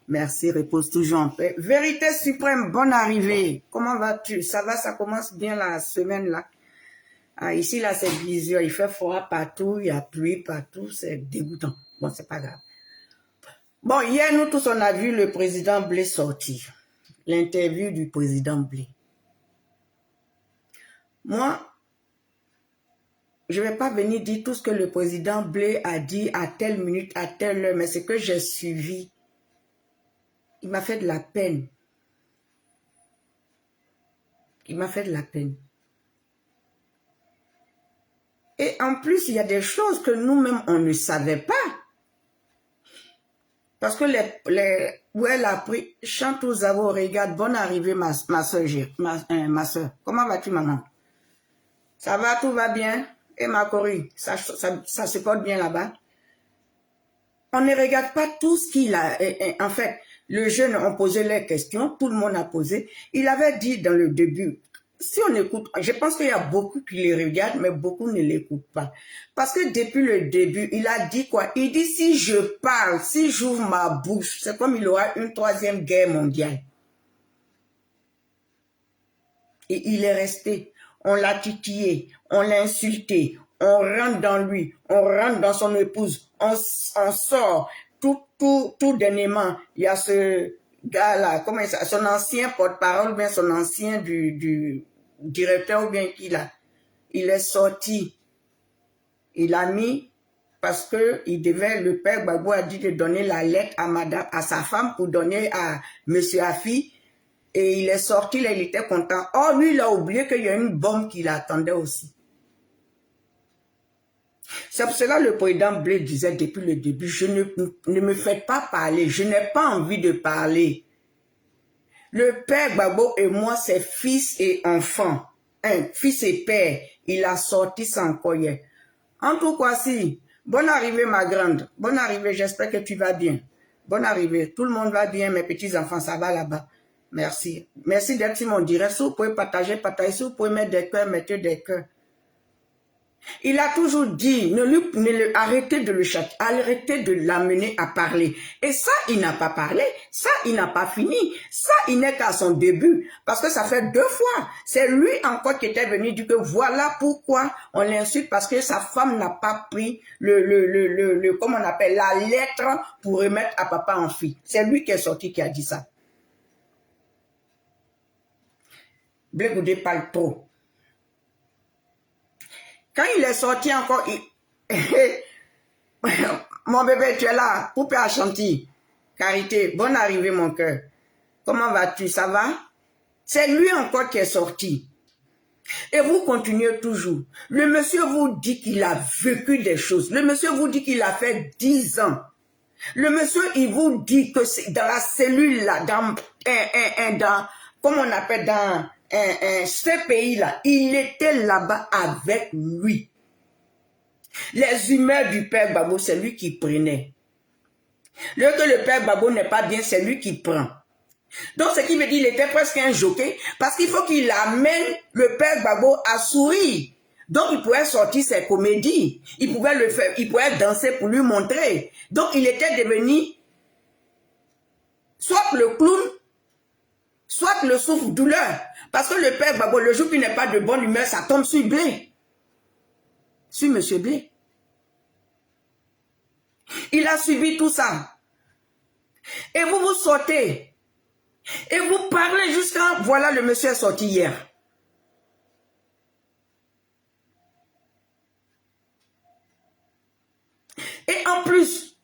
Merci, repose toujours en paix. Vérité suprême, bonne arrivée. Comment vas-tu? Ça va, ça commence bien la semaine là. Ah, ici là, c'est bizarre. Il fait froid partout, il y a pluie partout, c'est dégoûtant. Bon, c'est pas grave. Bon, hier, nous tous, on a vu le président Blé sortir. L'interview du président Blé. Moi, je ne vais pas venir dire tout ce que le président Blé a dit à telle minute, à telle heure, mais ce que j'ai suivi, il m'a fait de la peine. Il m'a fait de la peine. Et en plus, il y a des choses que nous-mêmes, on ne savait pas. Parce que où elle a pris, chante aux avos, regarde, bonne arrivée, ma soeur. Comment vas-tu, maman? Ça va, tout va bien? Et ma Corée, ça se porte bien là-bas? On ne regarde pas tout ce qu'il a. En fait, le jeune a posé les questions, tout le monde a posé. Il avait dit dans le début, si on écoute, je pense qu'il y a beaucoup qui les regardent, mais beaucoup ne l'écoutent pas. Parce que depuis le début, il a dit quoi? Il dit, si je parle, si j'ouvre ma bouche, c'est comme il aura une troisième guerre mondiale. Et il est resté. On l'a titillé, on l'a insulté, on rentre dans lui, on rentre dans son épouse, on sort. Tout dernièrement, il y a ce gars-là, comment il s'appelle, son ancien porte-parole, ou bien son ancien du directeur, ou bien qu'il a. Il est sorti. Il a mis, parce que il devait, le père Gbagbo a dit de donner la lettre à sa femme pour donner à monsieur Afi. Et il est sorti, là, il était content. Oh, lui, il a oublié qu'il y a une bombe qui l'attendait aussi. C'est pour cela que le président Blé disait depuis le début, ne me faites pas parler, je n'ai pas envie de parler. Le père Gbagbo et moi, c'est fils et enfant. Fils et père. Il a sorti sans collier. En tout cas, si, bonne arrivée ma grande. Bonne arrivée, j'espère que tu vas bien. Bonne arrivée, tout le monde va bien, mes petits-enfants, ça va là-bas. Merci. Merci d'être sur mon direct. Si vous pouvez partager. Si vous pouvez mettre des cœurs, mettez des cœurs. Il a toujours dit, arrêtez de le châtier, arrêtez de l'amener à parler. Et ça, il n'a pas parlé. Ça, il n'a pas fini. Ça, il n'est qu'à son début. Parce que ça fait 2 fois. C'est lui encore qui était venu dire que voilà pourquoi on l'insulte. Parce que sa femme n'a pas pris comment on appelle, la lettre pour remettre à papa en fille. C'est lui qui est sorti qui a dit ça. Blé Goudé parle trop. Quand il est sorti encore, mon bébé, tu es là, poupée à chantier. Carité, bonne arrivée mon cœur. Comment vas-tu, ça va? C'est lui encore qui est sorti. Et vous continuez toujours. Le monsieur vous dit qu'il a vécu des choses. Le monsieur vous dit qu'il a fait 10 ans. Le monsieur, il vous dit que c'est dans la cellule là, dans comment on appelle, dans ce pays-là, il était là-bas avec lui. Les humeurs du père Gbagbo, c'est lui qui prenait. Le père Gbagbo n'est pas bien, c'est lui qui prend. Donc, ce qui veut dire qu'il était presque un jockey, parce qu'il faut qu'il amène le père Gbagbo à sourire. Donc, il pouvait sortir ses comédies. Il pouvait le faire, il pouvait danser pour lui montrer. Donc, il était devenu soit le clown, soit le souffre-douleur. Parce que le père Gbagbo, le jour qu'il n'est pas de bonne humeur, ça tombe sur Blé. Sur monsieur Blé. Il a subi tout ça. Et vous vous sortez. Et vous parlez jusqu'à... Voilà, le monsieur est sorti hier. Et en plus,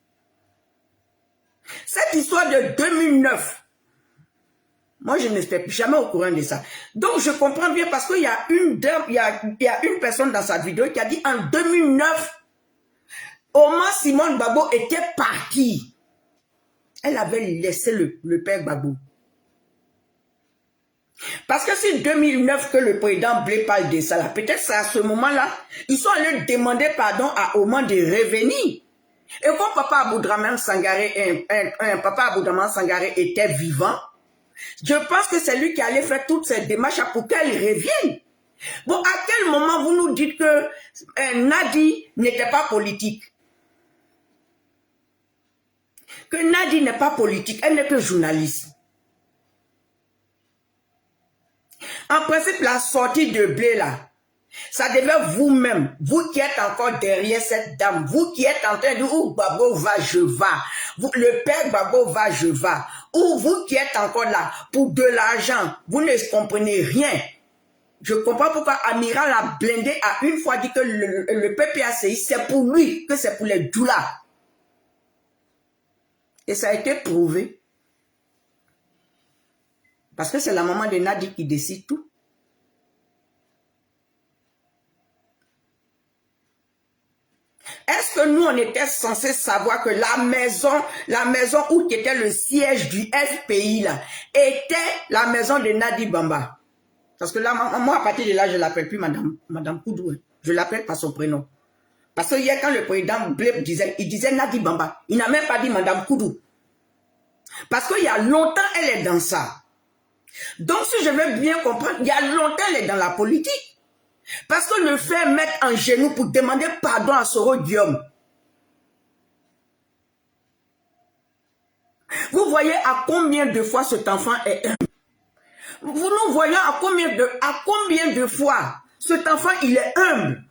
cette histoire de 2009, moi, je n'étais jamais au courant de ça. Donc, je comprends bien parce qu'il y a une dame, il y a une personne dans sa vidéo qui a dit en 2009, Omar Simone Gbagbo était parti. Elle avait laissé le père Gbagbo. Parce que c'est 2009 que le président Blé parle de ça, peut-être c'est à ce moment-là, ils sont allés demander pardon à Omar de revenir. Et quand Papa Aboudraman Sangaré, Papa Aboudraman Sangaré était vivant, je pense que c'est lui qui allait faire toutes ces démarches pour qu'elle revienne. Bon, à quel moment vous nous dites que Nadi n'était pas politique? que Nadi n'est pas politique, elle n'est que journaliste. En principe, la sortie de blé là, ça devait vous-même, vous qui êtes encore derrière cette dame, vous qui êtes en train de dire où Gbagbo va, je vais, le père Gbagbo va, je vais, ou vous qui êtes encore là pour de l'argent, vous ne comprenez rien. Je comprends pourquoi Amiral a blindé a une fois dit que le PPACI, c'est pour lui, que c'est pour les doulas. Et ça a été prouvé. Parce que c'est la maman de Nadi qui décide tout. Est-ce que nous, on était censé savoir que la maison où était le siège du FPI, là, était la maison de Nadi Bamba? Parce que là, moi, à partir de là, je ne l'appelle plus Madame Koudou. Je l'appelle par son prénom. Parce que hier, quand le président Bleb disait, il disait Nadi Bamba. Il n'a même pas dit Madame Koudou. Parce qu'il y a longtemps, elle est dans ça. Donc, si je veux bien comprendre, il y a longtemps, elle est dans la politique. Parce que le fait mettre en genou pour demander pardon à Soro Guillaume. Vous voyez à combien de fois cet enfant est humble. Vous nous voyons à combien de fois cet enfant il est humble.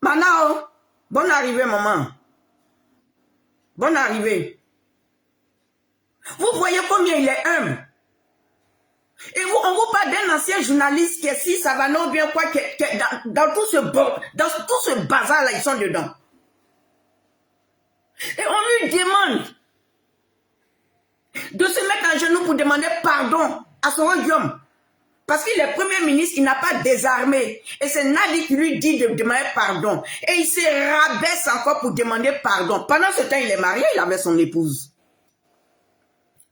Manao, bonne arrivée maman. Bonne arrivée. Vous voyez combien il est humble. Et on vous parle d'un ancien journaliste qui est si ça va non bien quoi, dans tout ce bazar là, ils sont dedans. Et on lui demande de se mettre à genoux pour demander pardon à son Guillaume. Parce qu'il est premier ministre, il n'a pas désarmé. Et c'est Nadi qui lui dit de demander pardon. Et il se rabaisse encore pour demander pardon. Pendant ce temps, il est marié, il avait son épouse.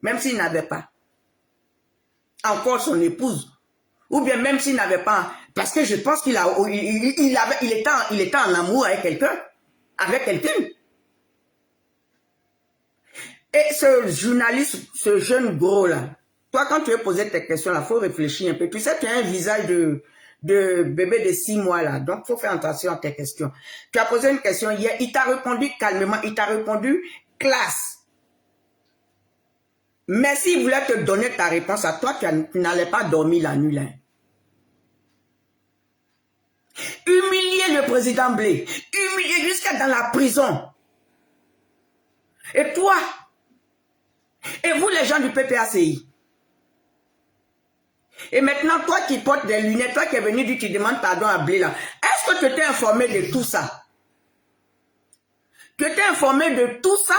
Même s'il n'avait pas encore son épouse, ou bien même s'il n'avait pas, parce que je pense qu'il était en amour avec quelqu'un, Et ce journaliste, ce jeune gros là, toi quand tu veux poser tes questions là, il faut réfléchir un peu. Tu sais, tu as un visage de bébé de 6 mois là, donc il faut faire attention à tes questions. Tu as posé une question hier, il t'a répondu calmement, il t'a répondu classe. Mais s'il voulait te donner ta réponse à toi, tu n'allais pas dormir la nuit là. Humilier le président Blé, humilier jusqu'à dans la prison. Et toi, et vous les gens du PPACI. Et maintenant, toi qui portes des lunettes, toi qui es venu dire que tu demandes pardon à Blé là, est-ce que tu t'es informé de tout ça? Tu t'es informé de tout ça?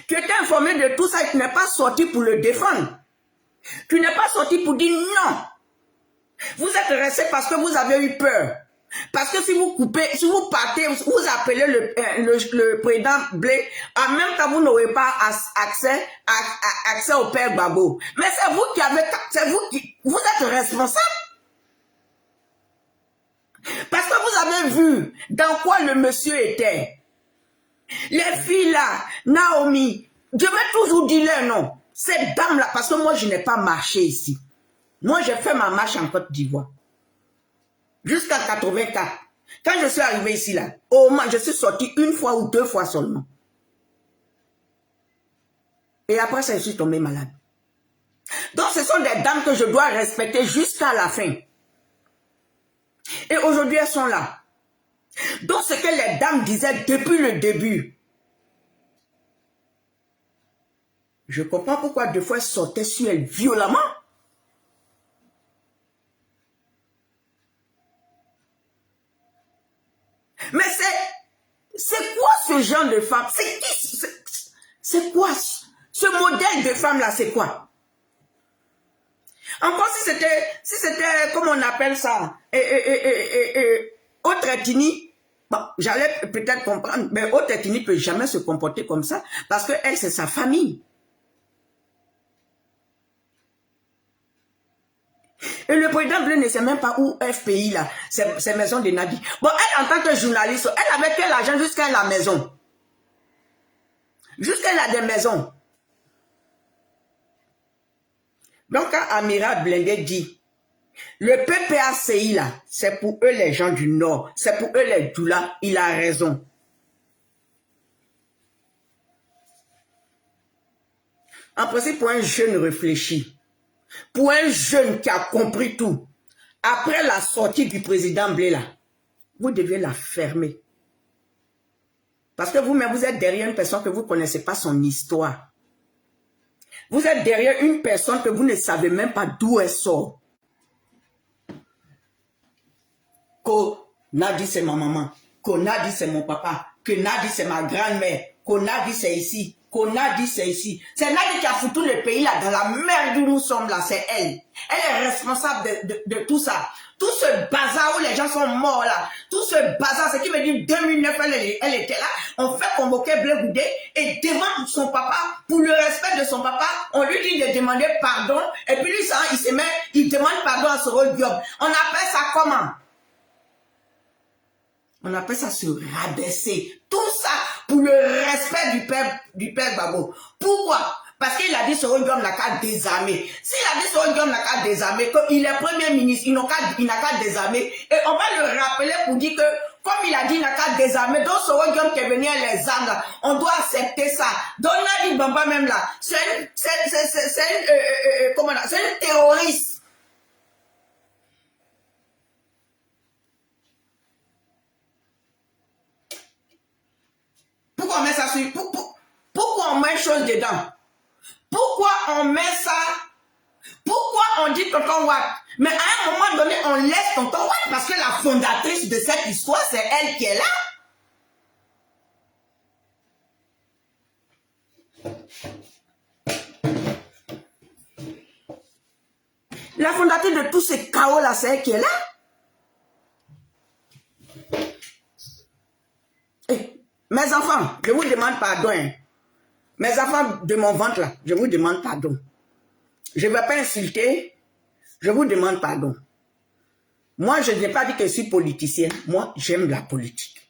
Tu étais informé de tout ça et tu n'es pas sorti pour le défendre. Tu n'es pas sorti pour dire non. Vous êtes resté parce que vous avez eu peur. Parce que si vous coupez, si vous partez, vous appelez le président Blé, en même temps vous n'aurez pas accès au père Gbagbo. Mais c'est vous qui avez, vous êtes responsable. Parce que vous avez vu dans quoi le monsieur était. Les filles là, Naomi, je vais toujours dire leur nom. Cette dame là, parce que moi je n'ai pas marché ici. Moi j'ai fait ma marche en Côte d'Ivoire. Jusqu'en 84. Quand je suis arrivé ici là, au moins je suis sorti 1 fois ou 2 fois seulement. Et après ça je suis tombé malade. Donc ce sont des dames que je dois respecter jusqu'à la fin. Et aujourd'hui elles sont là. Donc ce que les dames disaient depuis le début. Je comprends pourquoi 2 fois elles sortaient sur elles violemment. Mais c'est quoi ce genre de femme? C'est quoi ce modèle de femme là? C'est quoi? Encore si c'était, comment on appelle ça, autre ethnie, bon, j'allais peut-être comprendre, mais autre ethnie ne peut jamais se comporter comme ça, parce que elle, c'est sa famille. Et le président Blé ne sait même pas où FPI là, c'est maison de Nadi. Bon, elle en tant que journaliste, elle avait quel argent jusqu'à la maison? Jusqu'à la des maisons. Donc quand Amira Blindé dit Le PPACI là, c'est pour eux les gens du Nord, c'est pour eux les Doula, il a raison. En principe, pour un jeune réfléchi, pour un jeune qui a compris tout, après la sortie du président Blé là, vous devez la fermer. Parce que vous-même, vous êtes derrière une personne que vous ne connaissez pas son histoire. Vous êtes derrière une personne que vous ne savez même pas d'où elle sort. Que Nadi c'est ma maman, que Nadi c'est mon papa, que Nadi c'est ma grand-mère, que Nadi c'est ici, que Nadi c'est ici. C'est Nadi qui a foutu le pays là, dans la merde où nous sommes là, c'est elle. Elle est responsable de tout ça. Tout ce bazar où les gens sont morts là, tout ce bazar, ce qui veut dire 2009, elle était là, on fait convoquer Blé Goudé et devant son papa, pour le respect de son papa, on lui dit de demander pardon, et puis lui, ça, il demande pardon à Soro Diop. On appelle ça comment? On appelle ça se rabaisser. Tout ça pour le respect du père Gbagbo. Pourquoi? Parce qu'il a dit Soro Diop n'a qu'à désarmer. S'il a dit Soro Diop n'a qu'à désarmer, qu'il est premier ministre, il n'a qu'à désarmer. Et on va le rappeler pour dire que, comme il a dit il n'a qu'à désarmer, donc Soro Diop qui est venu à les armes, là, on doit accepter ça. Donc Nadi Bamba même là, c'est une terroriste. Pourquoi on met ça sur... Pourquoi on met chose dedans? Pourquoi on met ça? Pourquoi on dit Tonton Watt? Mais à un moment donné, on laisse Tonton Watt parce que la fondatrice de cette histoire, c'est elle qui est là. La fondatrice de tous ces chaos-là, c'est elle qui est là. Mes enfants, je vous demande pardon. Hein. Mes enfants de mon ventre là, je vous demande pardon. Je ne vais pas insulter, je vous demande pardon. Moi, je n'ai pas dit que je suis politicienne. Moi, j'aime la politique.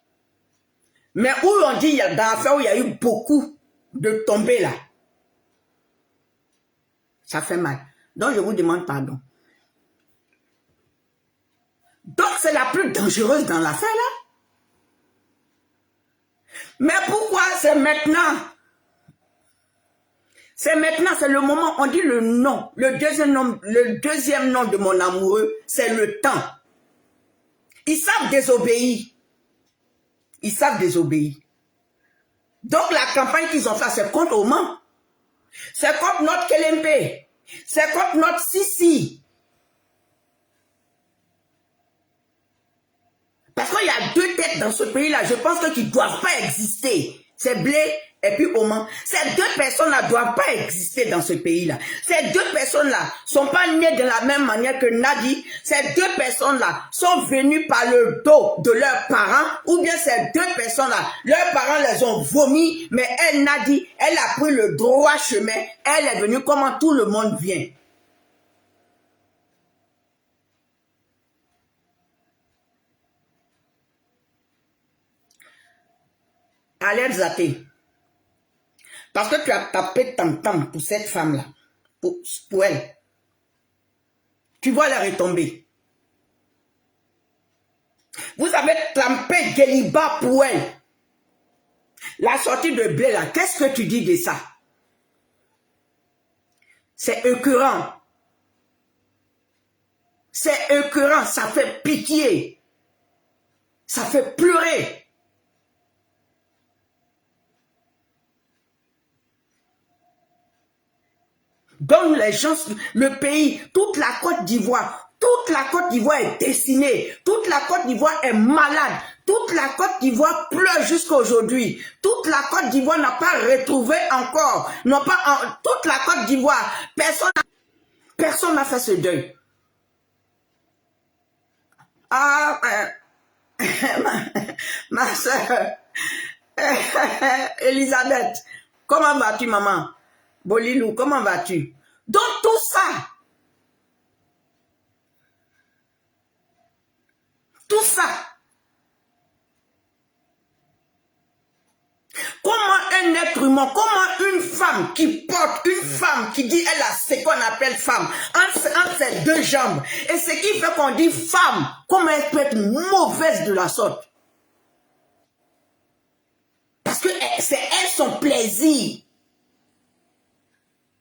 Mais où on dit, dans l'affaire où il y a eu beaucoup de tombées là, ça fait mal. Donc, je vous demande pardon. Donc, c'est la plus dangereuse dans l'affaire là. Mais pourquoi c'est maintenant? C'est maintenant, c'est le moment, on dit le nom. Le deuxième nom de mon amoureux, c'est le temps. Ils savent désobéir. Ils savent désobéir. Donc la campagne qu'ils ont faite, c'est contre Oman. C'est contre notre Kelempe. C'est contre notre Sissi. Parce qu'il y a deux têtes dans ce pays-là, je pense qu'ils ne doivent pas exister. C'est Blé et puis Oman. Ces deux personnes-là ne doivent pas exister dans ce pays-là. Ces deux personnes-là ne sont pas nées de la même manière que Nadi. Ces deux personnes-là sont venues par le dos de leurs parents, ou bien ces deux personnes-là, leurs parents les ont vomis, mais elle, Nadi, elle a pris le droit chemin. Elle est venue comment tout le monde vient. Allez, Zaté. Parce que tu as tapé tant pour cette femme-là, pour elle. Tu vois la retomber. Vous avez trempé Guéliba pour elle. La sortie de Blé là, qu'est-ce que tu dis de ça? C'est écœurant. C'est écœurant, ça fait pitié. Ça fait pleurer. Donc les gens, le pays, toute la Côte d'Ivoire est dessinée. Toute la Côte d'Ivoire est malade. Toute la Côte d'Ivoire pleure jusqu'à aujourd'hui. Toute la Côte d'Ivoire n'a pas retrouvé encore. Toute la Côte d'Ivoire, personne n'a fait ce deuil. Ah, ma soeur, Elisabeth, comment vas-tu, maman? Bolilou, comment vas-tu? Donc tout ça, comment un être être humain. Comment une femme qui porte, une femme qui dit elle a ce qu'on appelle femme, entre ses deux jambes, et ce qui fait qu'on dit femme, comment elle peut être mauvaise de la sorte? Parce que c'est elle son plaisir.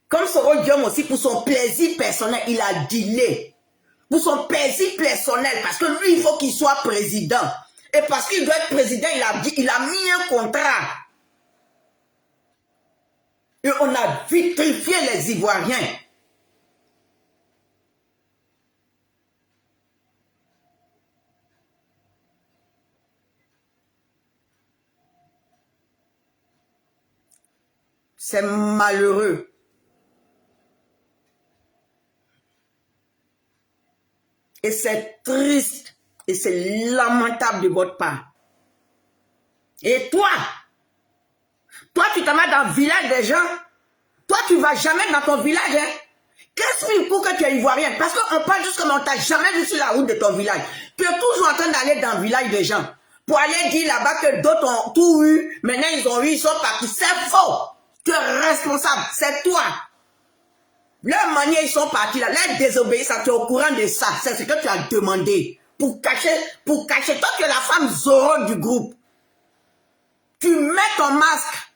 Comme Soro Diom aussi, pour son plaisir personnel, il a dealé. Pour son plaisir personnel, parce que lui, il faut qu'il soit président. Et parce qu'il doit être président, il a mis un contrat. Et on a vitrifié les Ivoiriens. C'est malheureux. Et c'est triste. Et c'est lamentable de votre part. Et toi tu t'en vas dans le village des gens. Toi, tu ne vas jamais dans ton village. Hein? Qu'est-ce qu'il faut que tu es ivoirienne? Parce qu'on parle juste comme on t'a jamais vu sur la route de ton village. Tu es toujours en train d'aller dans le village des gens. Pour aller dire là-bas que d'autres ont tout eu. Maintenant, ils ont eu, ils sont partis. C'est faux. Tu es responsable. C'est toi. Leur manière, ils sont partis là. Leur désobéissance, tu es au courant de ça. C'est ce que tu as demandé. Pour cacher. Toi, tu es la femme Zoro du groupe. Tu mets ton masque.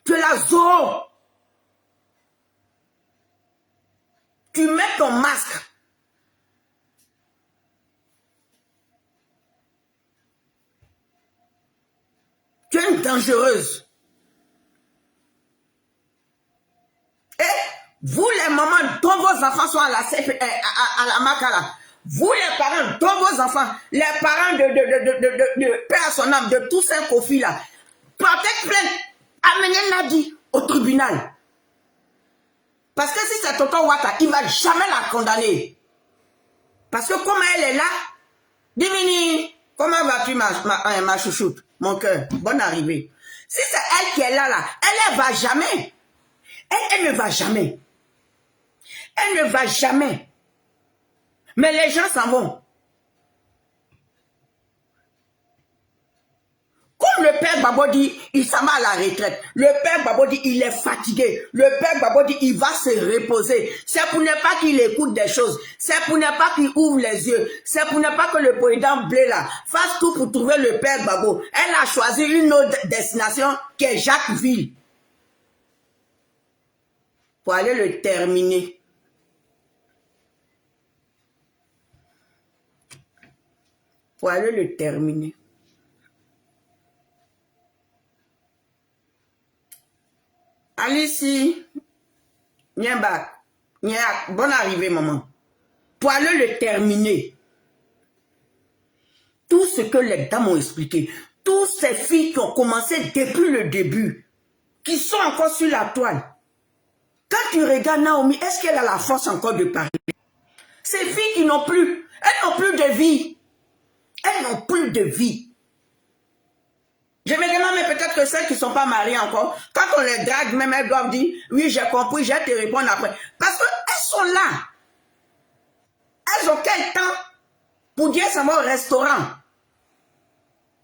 Tu es la Zoro. Tu mets ton masque. Tu es une dangereuse. Et vous les mamans dont vos enfants sont à la Makala, vous les parents dont vos enfants, les parents de Père à son âme, de tous ces conflits là, portez plainte, amenez Nadi au tribunal. Parce que si c'est Tonton Ouattara, il ne va jamais la condamner. Parce que comme elle est là, Dimini, comment vas-tu ma chouchoute, mon cœur, bonne arrivée. Si c'est elle qui est là, elle ne va jamais. Elle ne va jamais. Elle ne va jamais. Mais les gens s'en vont. Comme le père Babo dit, il s'en va à la retraite. Le père Babo dit, il est fatigué. Le père Babo dit, il va se reposer. C'est pour ne pas qu'il écoute des choses. C'est pour ne pas qu'il ouvre les yeux. C'est pour ne pas que le président Blé là fasse tout pour trouver le père Babo. Elle a choisi une autre destination qui est Jacquesville. Pour aller le terminer. Pour aller le terminer. Alici, Niembak, bonne arrivée, maman. Pour aller le terminer. Tout ce que les dames ont expliqué, toutes ces filles qui ont commencé depuis le début, qui sont encore sur la toile. Quand tu regardes Naomi, est-ce qu'elle a la force encore de parler? Ces filles qui n'ont plus, elles n'ont plus de vie. Elles n'ont plus de vie. Je me demande, mais peut-être que celles qui ne sont pas mariées encore, quand on les drague, même elles doivent dire, oui, j'ai compris, je vais te répondre après. Parce qu'elles sont là. Elles ont quel temps pour dire ça va au restaurant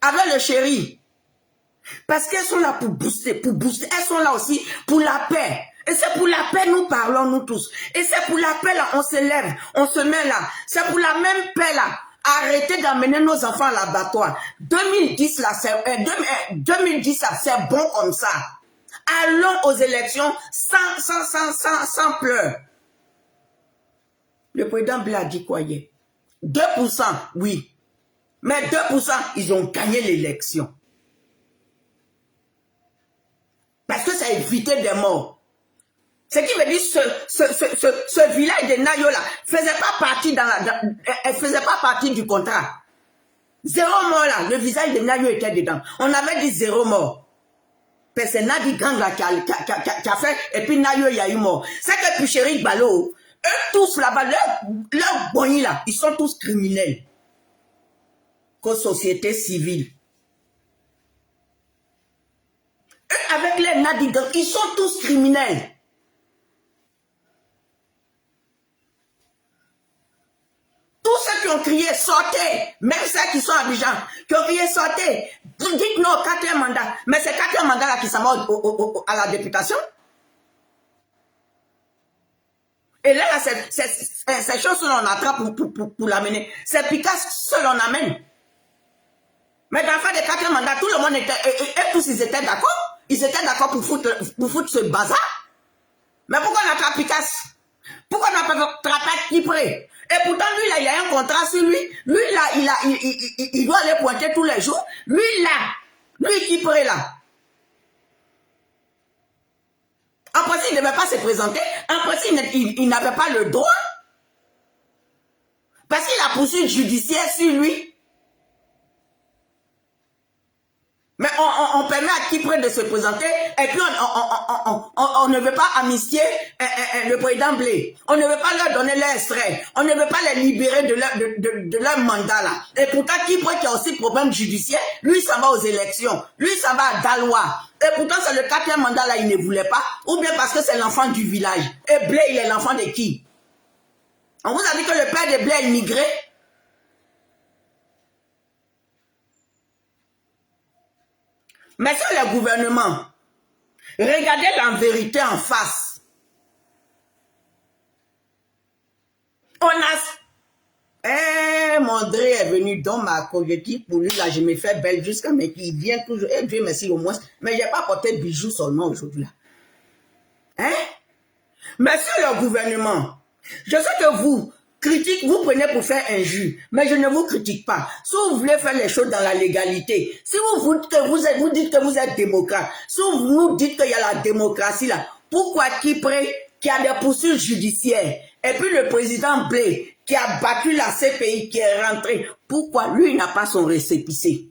avec le chéri? Parce qu'elles sont là pour booster. Elles sont là aussi pour la paix. Et c'est pour la paix nous parlons, nous tous. Et c'est pour la paix là, on se lève, on se met là. C'est pour la même paix là. Arrêtez d'amener nos enfants à l'abattoir. 2010 là, c'est bon comme ça. Allons aux élections sans pleurs. Le président Blé a dit quoi hier? 2%, oui. Mais 2%, ils ont gagné l'élection. Parce que ça a évité des morts. Ce qui veut dire ce village de Nayo là faisait pas partie du contrat. 0 mort là, le visage de Nayo était dedans. On avait dit 0 mort. C'est Nadi Gang là qui a fait, et puis Nayo il y a eu mort. C'est que Picheri Balo, eux tous là-bas, leurs boignis là, ils sont tous criminels. Comme société civile. Eux avec les Nadi Gang, ils sont tous criminels. Tous ceux qui ont crié sortez, même ceux qui sont à Abidjan, qui ont crié sortez, Vous dites non, 4e mandat. Mais c'est 4e mandat là qui s'en va à la députation. Et là, ces choses seul on attrape pour l'amener. C'est Picasso seul on amène. Mais dans le fait des 4e mandats, tout le monde était, et tous ils étaient d'accord. Ils étaient d'accord pour foutre ce bazar. Mais pourquoi on attrape Picasso? Pourquoi on attrape Kipré? Et pourtant, lui, là, il a un contrat sur lui. Lui, là, il doit aller pointer tous les jours. Lui, là, lui, Kipré, là. En principe, il ne devait pas se présenter. En principe, il n'avait pas le droit. Parce qu'il a poursuivi judiciaire sur lui. Mais on permet à Kipré de se présenter et puis on ne veut pas amnistier le président Blé. On ne veut pas leur donner leur extrait. On ne veut pas les libérer de leur mandat là. Et pourtant Kipré qui a aussi problème judiciaire, lui ça va aux élections. Lui ça va à Dalois. Et pourtant c'est le 4e mandat là, il ne voulait pas. Ou bien parce que c'est l'enfant du village. Et Blé il est l'enfant de qui? On vous a dit que le père de Blé a immigré. Mais sur le gouvernement, regardez la vérité en face. On a... Mondré est venu dans ma cognitive pour lui, là, je me fais belle jusqu'à mais qui vient toujours. Et Dieu merci au moins. Mais je n'ai pas porté de bijoux seulement aujourd'hui. Hein? Mais sur le gouvernement, je sais que vous, critique, vous prenez pour faire injure, mais je ne vous critique pas. Si vous voulez faire les choses dans la légalité, si vous dites que vous êtes démocrate, si vous nous dites qu'il y a la démocratie là, pourquoi Kipré, qui a des poursuites judiciaires, et puis le président Blé, qui a battu la CPI, qui est rentré, pourquoi lui n'a pas son récépissé?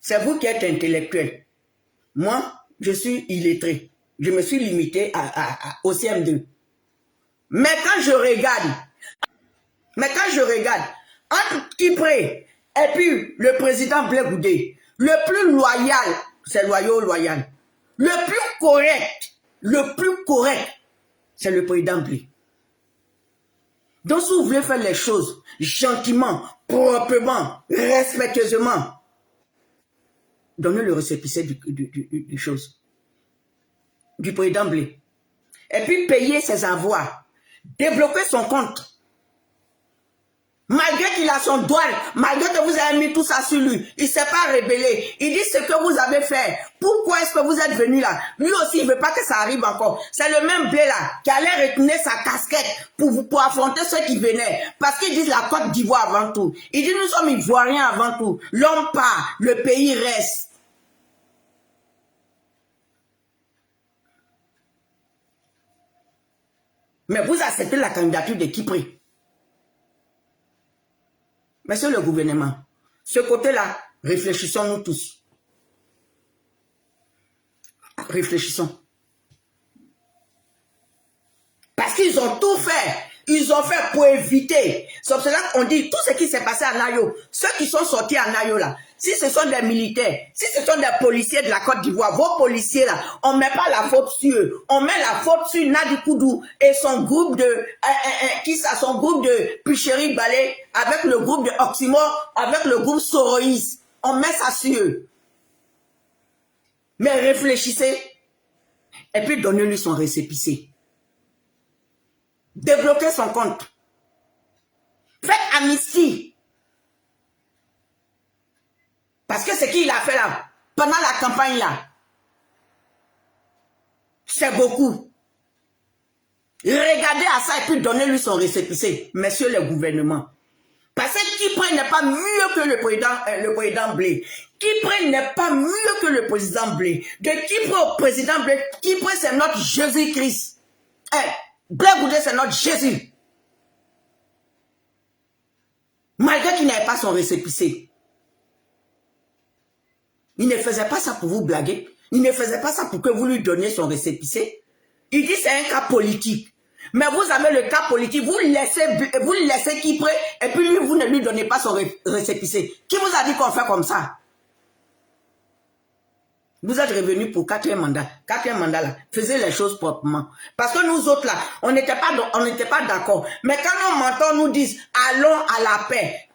C'est vous qui êtes intellectuel. Moi, je suis illettré. Je me suis limité au CM2. Mais quand je regarde, entre Kipré et puis le président Blé Goudé, le plus loyal, c'est loyal. Le plus correct, c'est le président Blé. Donc si vous voulez faire les choses gentiment, proprement, respectueusement, donnez le récépissé du chose. Du président Blé. Et puis payer ses avoirs. Débloquer son compte. Malgré qu'il a son droit, malgré que vous avez mis tout ça sur lui, il ne s'est pas rébellé. Il dit ce que vous avez fait. Pourquoi est-ce que vous êtes venu là? Lui aussi, il ne veut pas que ça arrive encore. C'est le même Blé là qui allait retourner sa casquette pour affronter ceux qui venaient. Parce qu'ils disent la Côte d'Ivoire avant tout. Il dit nous sommes Ivoiriens avant tout. L'homme part, le pays reste. Mais vous acceptez la candidature de Kipré. Monsieur le gouvernement, ce côté-là, réfléchissons-nous tous. Réfléchissons. Parce qu'ils ont tout fait. Ils ont fait pour éviter. C'est pour cela qu'on dit tout ce qui s'est passé à Nayo. Ceux qui sont sortis à Nayo là. Si ce sont des militaires, si ce sont des policiers de la Côte d'Ivoire, vos policiers là, on ne met pas la faute sur eux. On met la faute sur Nadi Koudou et son groupe de... son groupe de Picheri Balé avec le groupe de Oxymore, avec le groupe Soroïs. On met ça sur eux. Mais réfléchissez. Et puis donnez-lui son récépissé. Débloquez son compte. Faites amnistie. Parce que ce qu'il a fait là, pendant la campagne là, c'est beaucoup. Regardez à ça et puis donnez-lui son récépissé, messieurs le gouvernement. Parce que Kipré n'est pas mieux que le président Blé. Kipré n'est pas mieux que le président Blé. De Kipré au président Blé, Kipré c'est notre Jésus-Christ. Blé Goudé c'est notre Jésus. Malgré qu'il n'avait pas son récépissé. Il ne faisait pas ça pour vous blaguer. Il ne faisait pas ça pour que vous lui donniez son récépissé. Il dit c'est un cas politique. Mais vous avez le cas politique, vous laissez Kipré et puis lui, vous ne lui donnez pas son récépissé. Qui vous a dit qu'on fait comme ça? Vous êtes revenus pour 4e mandat. 4e mandat là, faisez les choses proprement. Parce que nous autres là, on n'était pas d'accord. Mais quand nos mentors nous disent allons à la paix,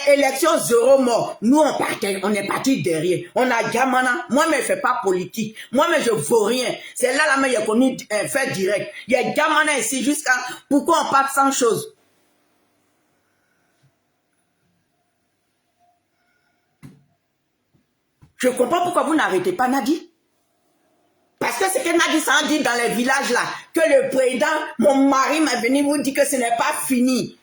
Élection zéro mort. Nous, on est parti derrière. On a Gamana. Moi, mais je ne fais pas politique. Moi, mais je ne vaux rien. C'est là, mais il a connu fait direct. Il y a Gamana ici jusqu'à... Pourquoi on part sans chose? Je comprends pourquoi vous n'arrêtez pas Nadi. Parce que c'est que Nadi s'en dit dans les villages là, que le président, mon mari m'a venu vous dire que ce n'est pas fini.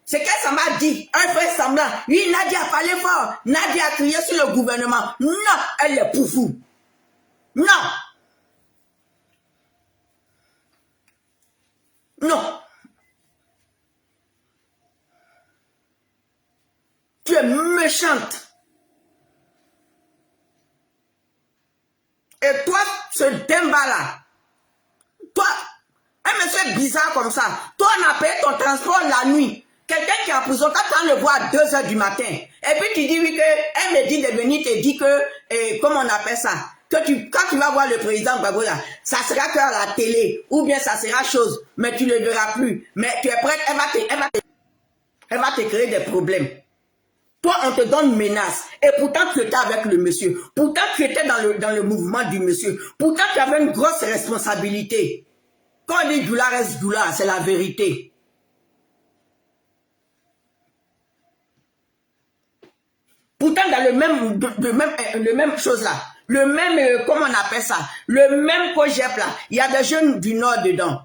C'est qu'elle s'en m'a dit, un fait semblant. Oui, Nadia a parlé fort. Nadia a crié sur le gouvernement. Non, elle est pour vous. Non. Non. Tu es méchante. Et toi, ce Demba-là, toi, un monsieur bizarre comme ça, toi, on a payé ton transport la nuit. Quelqu'un qui est en prison, quand on le voit à 2 h du matin, et puis tu dis oui que, elle me dit de venir te dire que, comment on appelle ça, que quand tu vas voir le président Babola, ça sera que à la télé, ou bien ça sera chose, mais tu ne le verras plus. Mais tu es prête, elle va te créer des problèmes. Toi, on te donne menace. Et pourtant, tu étais avec le monsieur. Pourtant, tu étais dans le mouvement du monsieur. Pourtant, tu avais une grosse responsabilité. Quand on dit doula reste doula, c'est la vérité. Pourtant, dans le même chose là, le même, comment on appelle ça, le même cogep là, il y a des jeunes du Nord dedans.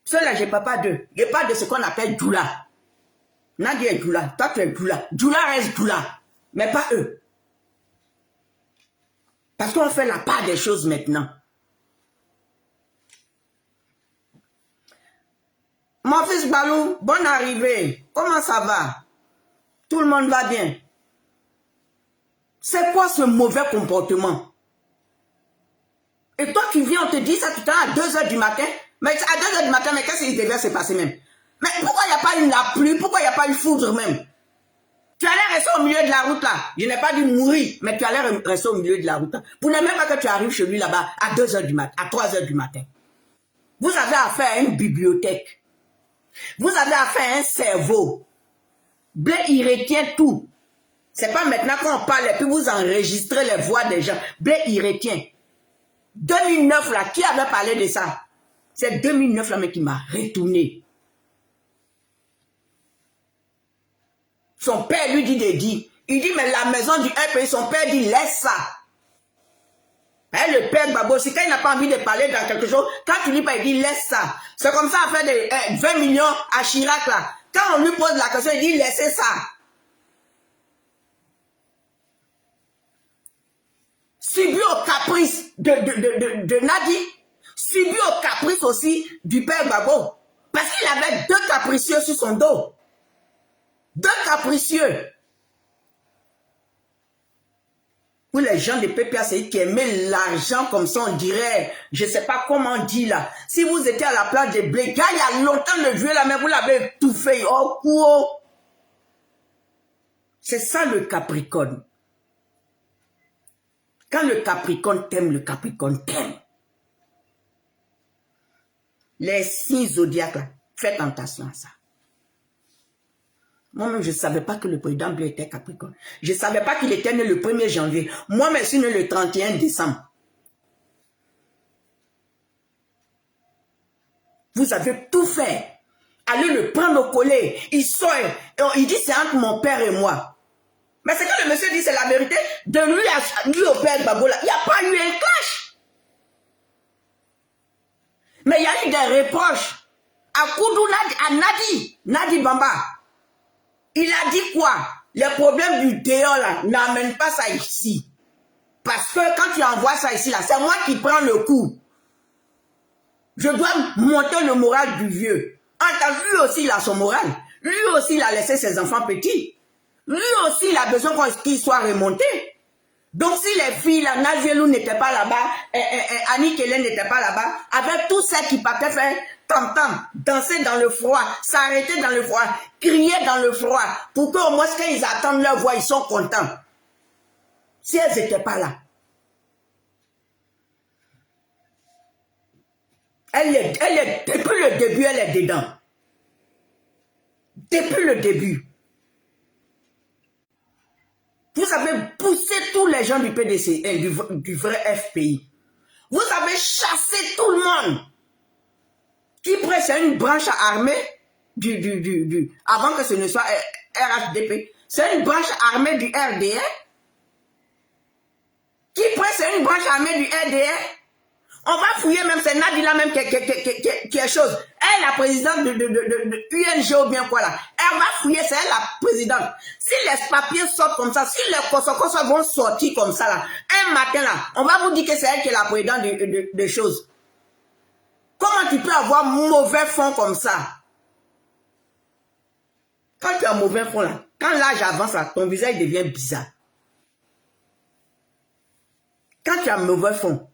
Ceux-là, je ne parle pas d'eux. Je parle de ce qu'on appelle doula. Nadia est doula, toi tu es doula. Doula reste doula, mais pas eux. Parce qu'on fait la part des choses maintenant. Mon fils Balou, bonne arrivée. Comment ça va? Tout le monde va bien. C'est quoi ce mauvais comportement? Et toi qui viens, on te dit ça tout à l'heure à 2 h du matin. Mais à 2 h du matin, mais qu'est-ce qui devait se passer même? Mais pourquoi il n'y a pas eu la pluie? Pourquoi il n'y a pas eu foudre même? Tu allais rester au milieu de la route là. Je n'ai pas dit mourir, mais tu allais rester au milieu de la route là. Pour ne même pas que tu arrives chez lui là-bas à 2 h du matin, à 3 h du matin. Vous avez affaire à une bibliothèque. Vous avez affaire à un cerveau. Blé, il retient tout. C'est pas maintenant qu'on parle et puis vous enregistrez les voix des gens. Blé, il retient. 2009 là, qui avait parlé de ça? C'est 2009 là, mais qui m'a retourné. Son père lui dit de dire. Il dit, mais la maison du pays, son père dit, laisse ça. Et le père Babo, si quand il n'a pas envie de parler dans quelque chose, quand tu lui parles, il dit, laisse ça. C'est comme ça, à faire des 20 millions à Chirac, là. Quand on lui pose la question, il dit, laissez ça. Subi au caprice de Nadi, subi au caprice aussi du père Babo. Parce qu'il avait 2 capricieux sur son dos. 2 capricieux. Pour les gens de PPACI qui aimaient l'argent comme ça, on dirait, je ne sais pas comment on dit là. Si vous étiez à la place de Bléga, il y a longtemps le vieux là, mais vous l'avez tout fait. Oh, quoi. C'est ça le Capricorne. Quand le Capricorne t'aime, le Capricorne t'aime. Les signes zodiaques là, faites attention à ça. Moi-même, je ne savais pas que le président Blé était Capricorne. Je ne savais pas qu'il était né le 1er janvier. Moi-même, je suis né le 31 décembre. Vous avez tout fait. Allez le prendre au collet. Il sort. Il dit c'est entre mon père et moi. Mais c'est que le monsieur dit c'est la vérité. De lui au père Babola, il n'y a pas eu un clash. Mais il y a eu des reproches. À Koudou, à Nadi Bamba. Il a dit quoi? Les problèmes du dehors là, n'amène pas ça ici. Parce que quand tu envoies ça ici là, c'est moi qui prends le coup. Je dois monter le moral du vieux. Lui aussi il a son moral. Lui aussi il a laissé ses enfants petits. Lui aussi il a besoin qu'il soit remonté. Donc si les filles là, Nazielou n'était pas là-bas, Annie Kellen n'était pas là-bas, avec tous ceux qui partaient faire tam-tam, danser dans le froid, s'arrêter dans le froid, crier dans le froid, pour qu'au moins quand ils attendent leur voix, ils sont contents. Si elles n'étaient pas là. Elle est, depuis le début, elle est dedans. Depuis le début. les gens du PDC, du vrai FPI. Vous avez chassé tout le monde. Qui presse une branche armée avant que ce ne soit RHDP. C'est une branche armée du RDR. Qui presse une branche armée du RDR. On va fouiller même, c'est Nadila même qui est chose. Elle est la présidente de UNG ou bien quoi là. Elle va fouiller, c'est elle la présidente. Si les papiers sortent comme ça, si les Kosokos vont sortir comme ça là, un matin là, on va vous dire que c'est elle qui est la présidente de choses. Comment tu peux avoir mauvais fond comme ça? Quand tu as mauvais fond là, quand l'âge avance là, ton visage devient bizarre. Quand tu as mauvais fond,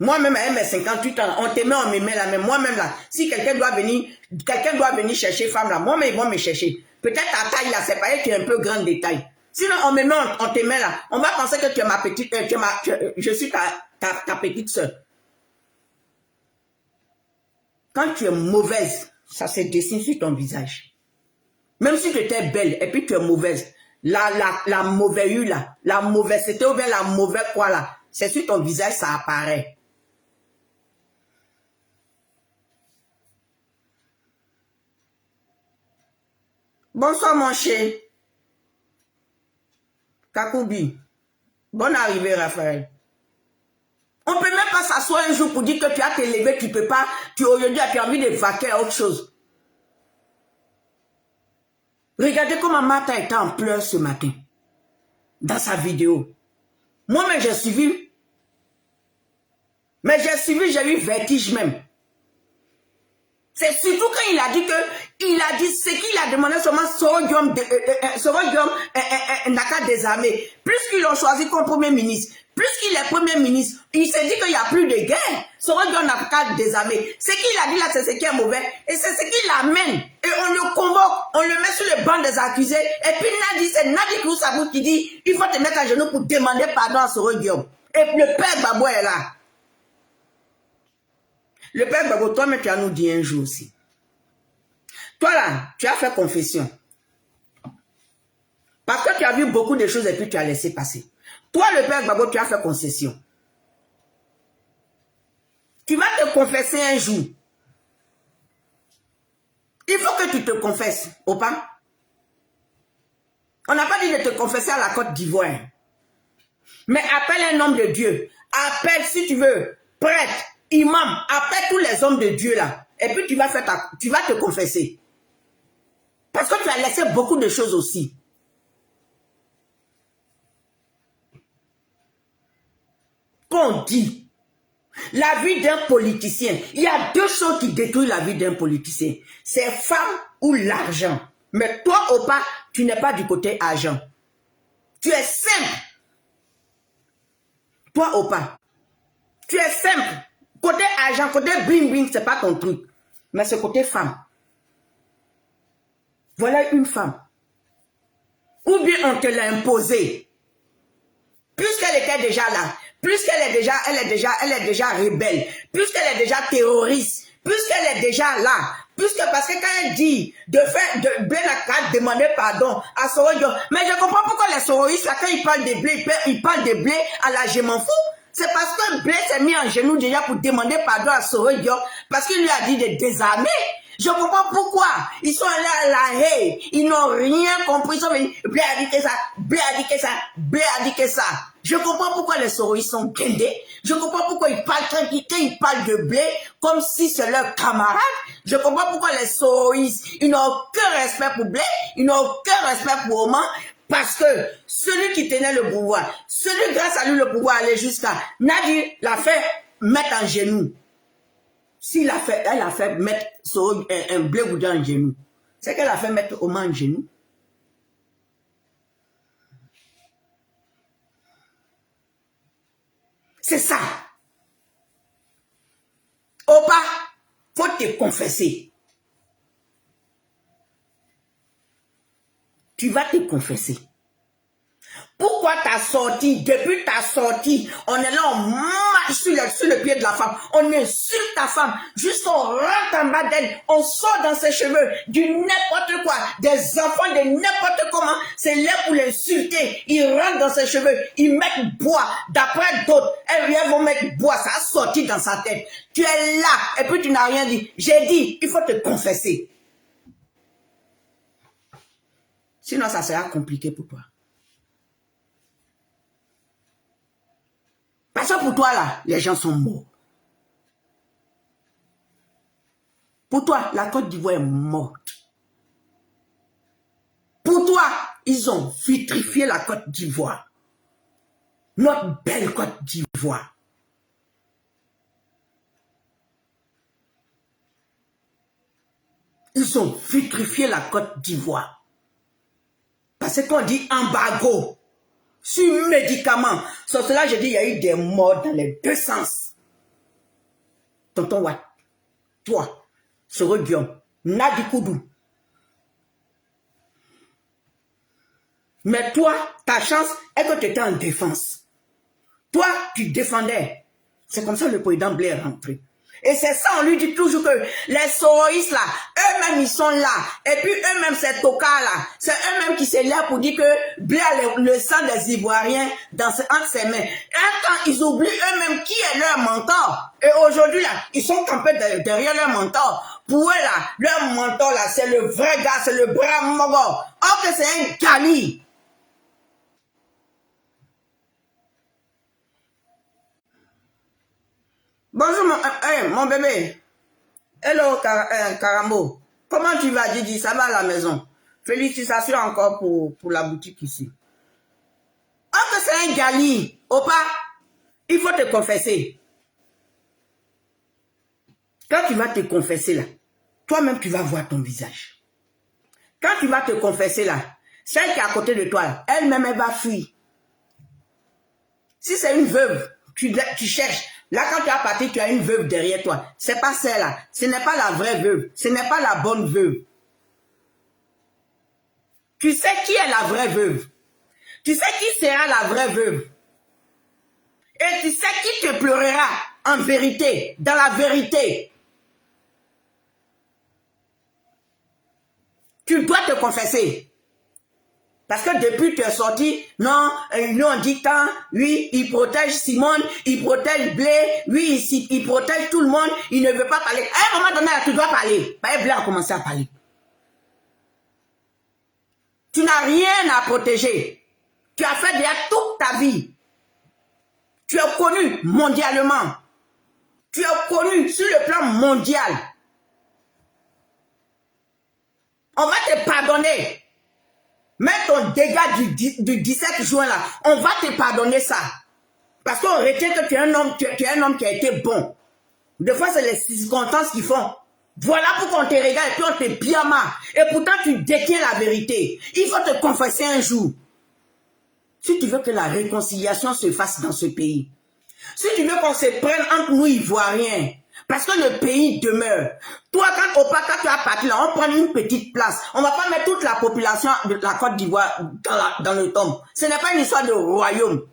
moi-même, à mes 58 ans, on te met, on me met là, mais moi-même là, si quelqu'un doit venir chercher femme là, moi-même, ils vont me chercher. Peut-être ta taille là, c'est pas elle qui est un peu grande de taille. Sinon, on me met, on te met là, on va penser que tu es ma petite, je suis ta petite soeur. Quand tu es mauvaise, ça se dessine sur ton visage. Même si tu étais belle et puis tu es mauvaise, la mauvaise là, la mauvaise, c'était ou bien la mauvaise quoi là, c'est sur ton visage, ça apparaît. Bonsoir mon cher. Kakoubi. Bonne arrivée Raphaël. On ne peut même pas s'asseoir un jour pour dire que tu as te levé, tu ne peux pas, aujourd'hui tu as envie de vaquer à autre chose. Regardez comment Martha était en pleurs ce matin. Dans sa vidéo. Moi-même j'ai suivi. Mais j'ai suivi, j'ai eu vertige même. C'est surtout quand il a dit ce qu'il a demandé seulement Soro-Guillaume n'a qu'à désarmer. Plus qu'ils l'ont choisi comme premier ministre, plus qu'il est premier ministre, il s'est dit qu'il n'y a plus de guerre. Soro-Guillaume n'a qu'à désarmer. Ce qu'il a dit là, c'est ce qui est mauvais. Et c'est ce qu'il amène. Et on le convoque, on le met sur le banc des accusés. Et puis c'est Nadi Koussabou qui dit, il faut te mettre à genoux pour demander pardon à Soro-Guillaume. Et le père Babou est là. Le père Babo, toi, mais tu as nous dit un jour aussi. Toi là, tu as fait confession. Parce que tu as vu beaucoup de choses et puis tu as laissé passer. Toi, le père Babo, tu as fait concession. Tu vas te confesser un jour. Il faut que tu te confesses, Opa. On n'a pas dit de te confesser à la Côte d'Ivoire. Mais appelle un homme de Dieu. Appelle, si tu veux, prêtre, imam, appelle tous les hommes de Dieu là. Et puis tu vas te confesser. Parce que tu as laissé beaucoup de choses aussi. Qu'on dit, la vie d'un politicien, il y a deux choses qui détruisent la vie d'un politicien. C'est femme ou l'argent. Mais toi, Opa, tu n'es pas du côté argent. Tu es simple. Toi, Opa, tu es simple. Côté argent, côté bling bling, c'est pas ton truc. Mais c'est côté femme. Voilà une femme. Ou bien on te l'a imposé. Puisqu'elle était déjà là, puisqu'elle est déjà rebelle, puisqu'elle est déjà terroriste, puisqu'elle est déjà là, parce que quand elle dit de demander pardon à Soro-Guillaume, mais je comprends pourquoi les soroistes, là, quand ils parlent de blé, ils parlent de blé à la je m'en fous. C'est parce que Blé s'est mis en genoux déjà pour demander pardon à Soro-Guillaume, parce qu'il lui a dit de désarmer. Je comprends pourquoi. Ils sont allés à la haie. Ils n'ont rien compris. Ils sont venus. Blé a dit que ça. Blé a dit que ça. Blé a dit que ça. Je comprends pourquoi les soroistes sont guindés. Je comprends pourquoi ils parlent quand ils parlent de Blé comme si c'est leur camarade. Je comprends pourquoi les soroistes, ils n'ont aucun respect pour Blé. Ils n'ont aucun respect pour Oman. Parce que celui qui tenait le pouvoir, celui grâce à lui le pouvoir allait jusqu'à Nadi l'a fait mettre en genoux. Elle a fait mettre un Blé Gouda en genoux. C'est qu'elle a fait mettre Oman en genoux. C'est ça. Opa, faut te confesser. Tu vas te confesser. Pourquoi t'as sorti, depuis ta sortie, on est là, on marche sur le pied de la femme, on insulte ta femme, juste on rentre en bas d'elle, on sort dans ses cheveux, du n'importe quoi, des enfants de n'importe comment, c'est là pour l'insulter, ils rentrent dans ses cheveux, ils mettent bois, d'après d'autres, elles vont mettre bois, ça a sorti dans sa tête. Tu es là, et puis tu n'as rien dit. J'ai dit, il faut te confesser. Sinon, ça sera compliqué pour toi. Parce que pour toi, là, les gens sont morts. Pour toi, la Côte d'Ivoire est morte. Pour toi, ils ont vitrifié la Côte d'Ivoire. Notre belle Côte d'Ivoire. Ils ont vitrifié la Côte d'Ivoire. Parce qu'on dit embargo. Sur médicaments. Sur cela, je dis, il y a eu des morts dans les deux sens. Tonton Watt, toi, Soro Guillaume, Nadi Koudou. Mais toi, ta chance est que tu étais en défense. Toi, tu défendais. C'est comme ça que le président Blair est rentré. Et c'est ça, on lui dit toujours que les soroïstes là, eux-mêmes ils sont là. Et puis eux-mêmes, ces tocards là, c'est eux-mêmes qui sont là pour dire que Blair le sang des Ivoiriens entre ses mains. Et quand ils oublient eux-mêmes qui est leur mentor. Et aujourd'hui là, ils sont campés derrière leur mentor. Pour eux là, leur mentor là, c'est le vrai gars, c'est le brave Mogo. Or que c'est un Gali. Bonjour mon bébé. Hello Carambo. Comment tu vas Didi? Ça va à la maison? Félicitations encore pour la boutique ici. Oh que c'est un Gali. Opa, il faut te confesser. Quand tu vas te confesser là, toi-même tu vas voir ton visage. Quand tu vas te confesser là, celle qui est à côté de toi, elle-même elle va fuir. Si c'est une veuve, tu cherches. Là, quand tu as parti, tu as une veuve derrière toi. C'est pas celle-là. Ce n'est pas la vraie veuve. Ce n'est pas la bonne veuve. Tu sais qui est la vraie veuve. Tu sais qui sera la vraie veuve. Et tu sais qui te pleurera en vérité, dans la vérité. Tu dois te confesser. Parce que depuis tu es sorti, non, nous on dit tant, oui, il protège Simone, il protège Blé, oui, il protège tout le monde, il ne veut pas parler. À un moment donné, tu dois parler. Bah, Blé a commencé à parler. Tu n'as rien à protéger. Tu as fait déjà toute ta vie. Tu es connu mondialement. Tu es connu sur le plan mondial. On va te pardonner. Mais ton dégât du 17 juin là, on va te pardonner ça. Parce qu'on retient que tu es un homme, tu es un homme qui a été bon. Des fois, c'est les circonstances qui font. Voilà pourquoi on te regarde et puis on te pyjama. Et pourtant, tu détiens la vérité. Il faut te confesser un jour. Si tu veux que la réconciliation se fasse dans ce pays. Si tu veux qu'on se prenne entre nous Ivoiriens. Parce que le pays demeure. Toi, quand tu as parti là, on prend une petite place. On ne va pas mettre toute la population de la Côte d'Ivoire dans le tombe. Ce n'est pas une histoire de royaume.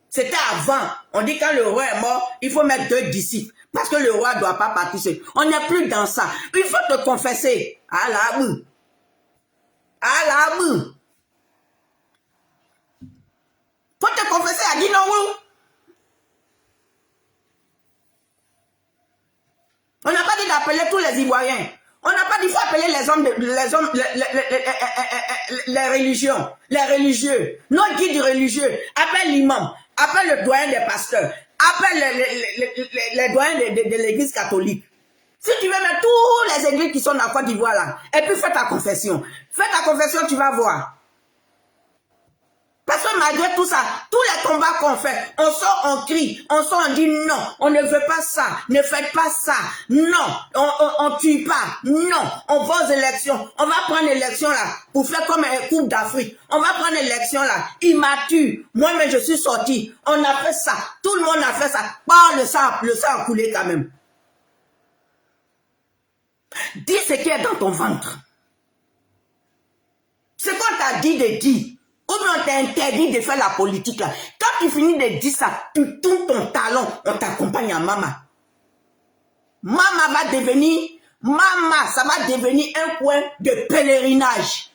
C'était avant. On dit quand le roi est mort, il faut mettre 2 disciples. Parce que le roi ne doit pas partir seul. On n'est plus dans ça. Il faut te confesser. À la boue. À la boue. Faut te confesser à Guinée. On n'a pas dit d'appeler tous les Ivoiriens. On n'a pas dit qu'il faut appeler les religions, les religieux, nos guides religieux. Appelle l'imam, appelle le doyen des pasteurs, appelle les doyens de l'église catholique. Si tu veux mettre tous les églises qui sont dans la Côte d'Ivoire là, et puis fais ta confession. Fais ta confession, tu vas voir. Parce que malgré tout ça, tous les combats qu'on fait, on sort, on crie, on sort, on dit non, on ne veut pas ça, ne faites pas ça, non, on tue pas, non, on va aux élections, on va prendre l'élection là, pour faire comme un Coupe d'Afrique, on va prendre l'élection là, il m'a tué, moi-même je suis sorti, on a fait ça, tout le monde a fait ça, le sang a coulé quand même. Dis ce qui est dans ton ventre. Ce qu'on t'a dit de dire. Ou bien on t'interdit de faire la politique là. Quand tu finis de dire ça, tu tournes ton talon, on t'accompagne à Mama. Mama va devenir, ça va devenir un point de pèlerinage.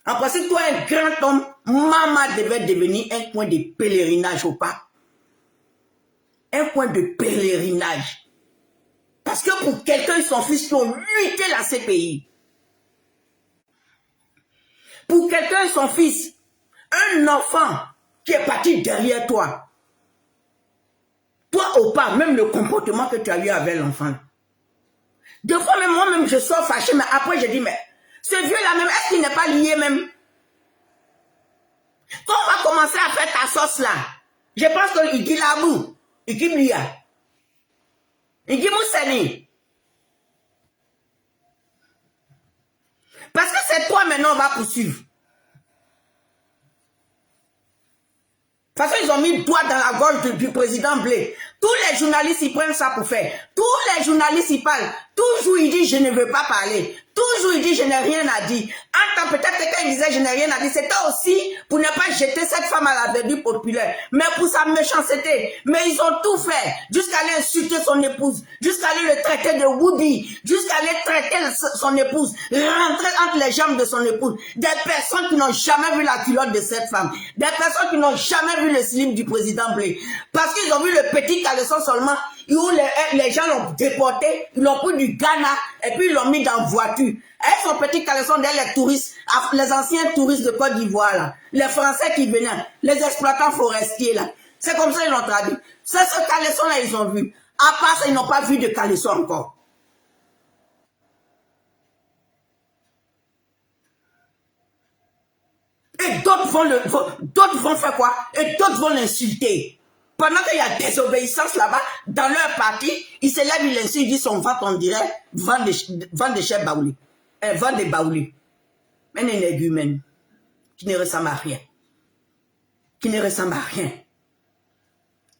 En principe, toi, un grand homme, Mama devait devenir un point de pèlerinage ou pas? Un point de pèlerinage. Parce que pour quelqu'un et son fils qui ont lutté la CPI, pour quelqu'un et son fils, un enfant qui est parti derrière toi, toi ou pas, même le comportement que tu as eu avec l'enfant. Deux fois même moi-même je sors fâché, mais après je dis, mais ce vieux-là même, est-ce qu'il n'est pas lié même? Quand on va commencer à faire ta sauce là, je pense qu'il dit la boue, il dit Blia, il dit Moussani. Parce que c'est toi maintenant on va poursuivre. Parce qu'ils ont mis le doigt dans la gorge du président Blé. Tous les journalistes, ils prennent ça pour faire. Tous les journalistes, ils parlent. Toujours, ils disent, je ne veux pas parler. Toujours, ils disent, je n'ai rien à dire. En temps, peut-être que quand ils disaient, je n'ai rien à dire, c'était aussi pour ne pas jeter cette femme à la verdure populaire. Mais pour sa méchanceté. Mais ils ont tout fait. Jusqu'à aller insulter son épouse. Jusqu'à aller le traiter de Woody. Jusqu'à aller traiter son épouse. Rentrer entre les jambes de son épouse. Des personnes qui n'ont jamais vu la culotte de cette femme. Des personnes qui n'ont jamais vu le slip du président Blé. Parce qu'ils ont vu le petit caleçon seulement, où les gens l'ont déporté, ils l'ont pris du Ghana, et puis ils l'ont mis dans la voiture. Avec son petit caleçon derrière les touristes, les anciens touristes de Côte d'Ivoire, là, les Français qui venaient, les exploitants forestiers, là. C'est comme ça qu'ils l'ont traduit. C'est ce caleçon-là, ils ont vu. À part ça, ils n'ont pas vu de caleçon encore. Et d'autres vont faire quoi? Et d'autres vont l'insulter. Pendant qu'il y a désobéissance là-bas, dans leur parti, ils se lèvent, ils l'insultent, ils disent son ventre, on dirait, vent de chef baoulé. Un vent de baoulé. Mais un énergumène qui ne ressemble à rien. Qui ne ressemble à rien.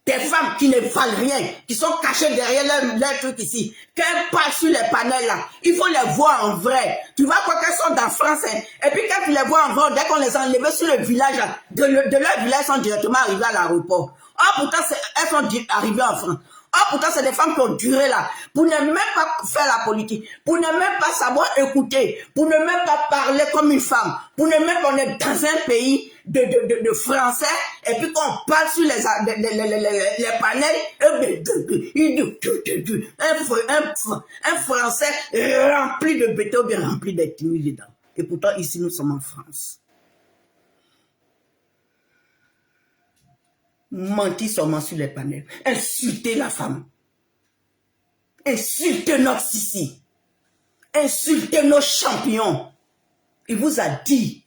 Des femmes qui ne valent rien, qui sont cachées derrière leur truc ici. Quand elles parlent sur les panels là, il faut les voir en vrai. Tu vois quoi qu'elles sont dans France, hein? Et puis quand tu les vois en vrai, dès qu'on les a enlevées sur le village là, de leur village, elles sont directement arrivées à l'aéroport. Oh, pourtant, elles sont arrivées en France. Oh, pourtant, c'est des femmes qui ont duré là. Pour ne même pas faire la politique. Pour ne même pas savoir écouter. Pour ne même pas parler comme une femme. Pour ne même pas être dans un pays de Français. Et puis qu'on parle sur les panels. Un Français rempli de béton, bien rempli d'ethnie dedans. Et pourtant, ici, nous sommes en France. Mentir seulement sur les panels, insulter la femme, insulter notre Sissi, insulter nos champions. Il vous a dit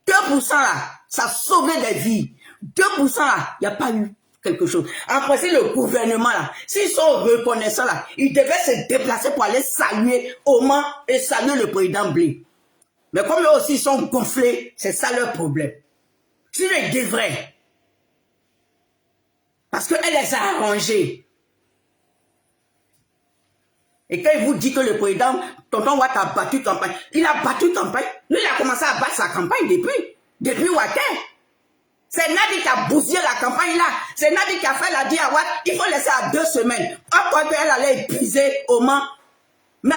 2% là, ça sauvait des vies. 2% là, il n'y a pas eu quelque chose. Après, c'est le gouvernement là, s'ils sont reconnaissants là, ils devaient se déplacer pour aller saluer Oman et saluer le président Blé. Mais comme eux aussi sont gonflés, c'est ça leur problème. S'ils le devraient, parce qu'elle les a arrangés. Et quand il vous dit que le président, tonton Watt a battu campagne, il a battu campagne. Lui, il a commencé à battre sa campagne depuis Watt. C'est Nadi qui a bousillé la campagne là. C'est Nadi qui a fait la dit à Watt, il faut laisser à 2 semaines. Après qu'elle allait épuiser au Mans. Mais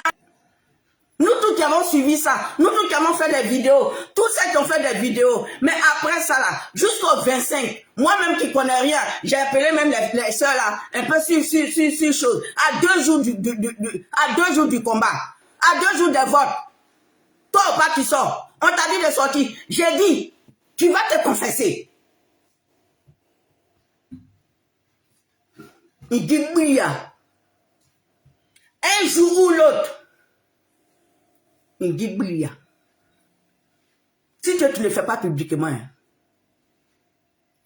nous tous qui avons suivi ça, nous tous qui avons fait des vidéos, tous ceux qui ont fait des vidéos, mais après ça là, jusqu'au 25, moi-même qui connais rien, j'ai appelé même les soeurs là, un peu sur chose, à 2 jours du combat, à 2 jours des votes, toi ou pas tu sors, on t'a dit de sortir, j'ai dit, tu vas te confesser. Il dit, Bouya, un jour ou l'autre, il dit Bouya. Si tu ne le fais pas publiquement, hein,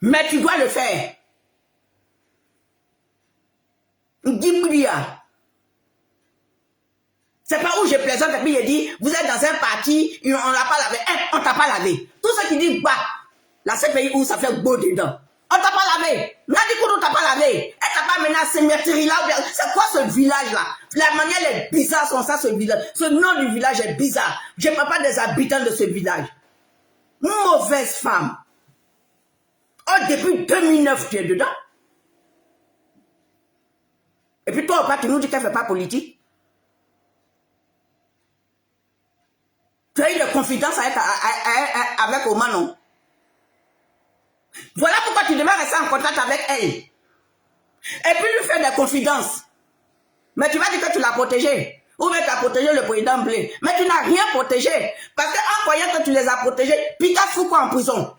mais tu dois le faire. Il dit Bouya. C'est pas où je plaisante et puis il dit, vous êtes dans un parti, on l'a pas lavé. On t'a pas lavé. Tout ce qui dit bah, la CPI où ça fait beau dedans. On t'a pas lavé. Nadi Koudou t'a pas lavé. Elle t'a pas menacé, Mertiri là. C'est quoi ce village là? La manière est bizarre, comme ça, ce village. Ce nom du village est bizarre. Je ne parle pas des habitants de ce village. Mauvaise femme. Oh, depuis 2009, tu es dedans. Et puis toi, tu nous dis qu'elle ne fait pas politique. Tu as eu de confidences avec Oman, non? Voilà pourquoi tu devais rester en contact avec elle. Et puis lui faire des confidences. Mais tu vas dire que tu l'as protégé. Ou bien tu as protégé le président Blé. Mais tu n'as rien protégé. Parce qu'en croyant que tu les as protégés, puis tu as foutu quoi en prison?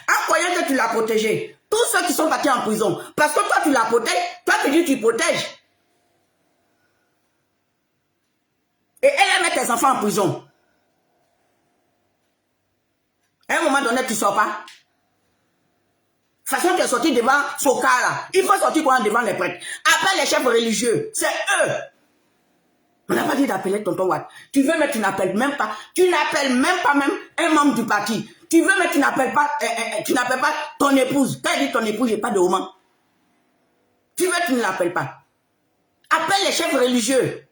En croyant que tu l'as protégé, tous ceux qui sont partis en prison, parce que toi tu la protèges, toi tu dis tu protèges. Et elle met tes enfants en prison. À un moment donné, tu ne sors pas. De toute façon, tu es sorti devant Soka là. Il faut sortir quoi devant les prêtres. Appelle les chefs religieux. C'est eux. On n'a pas dit d'appeler tonton Watt. Tu veux, mais tu n'appelles même pas. Tu n'appelles même pas même un membre du parti. Tu veux, mais tu n'appelles pas, ton épouse. Quand elle dit ton épouse, j'ai pas de moment. Tu veux, tu ne l'appelles pas. Appelle les chefs religieux.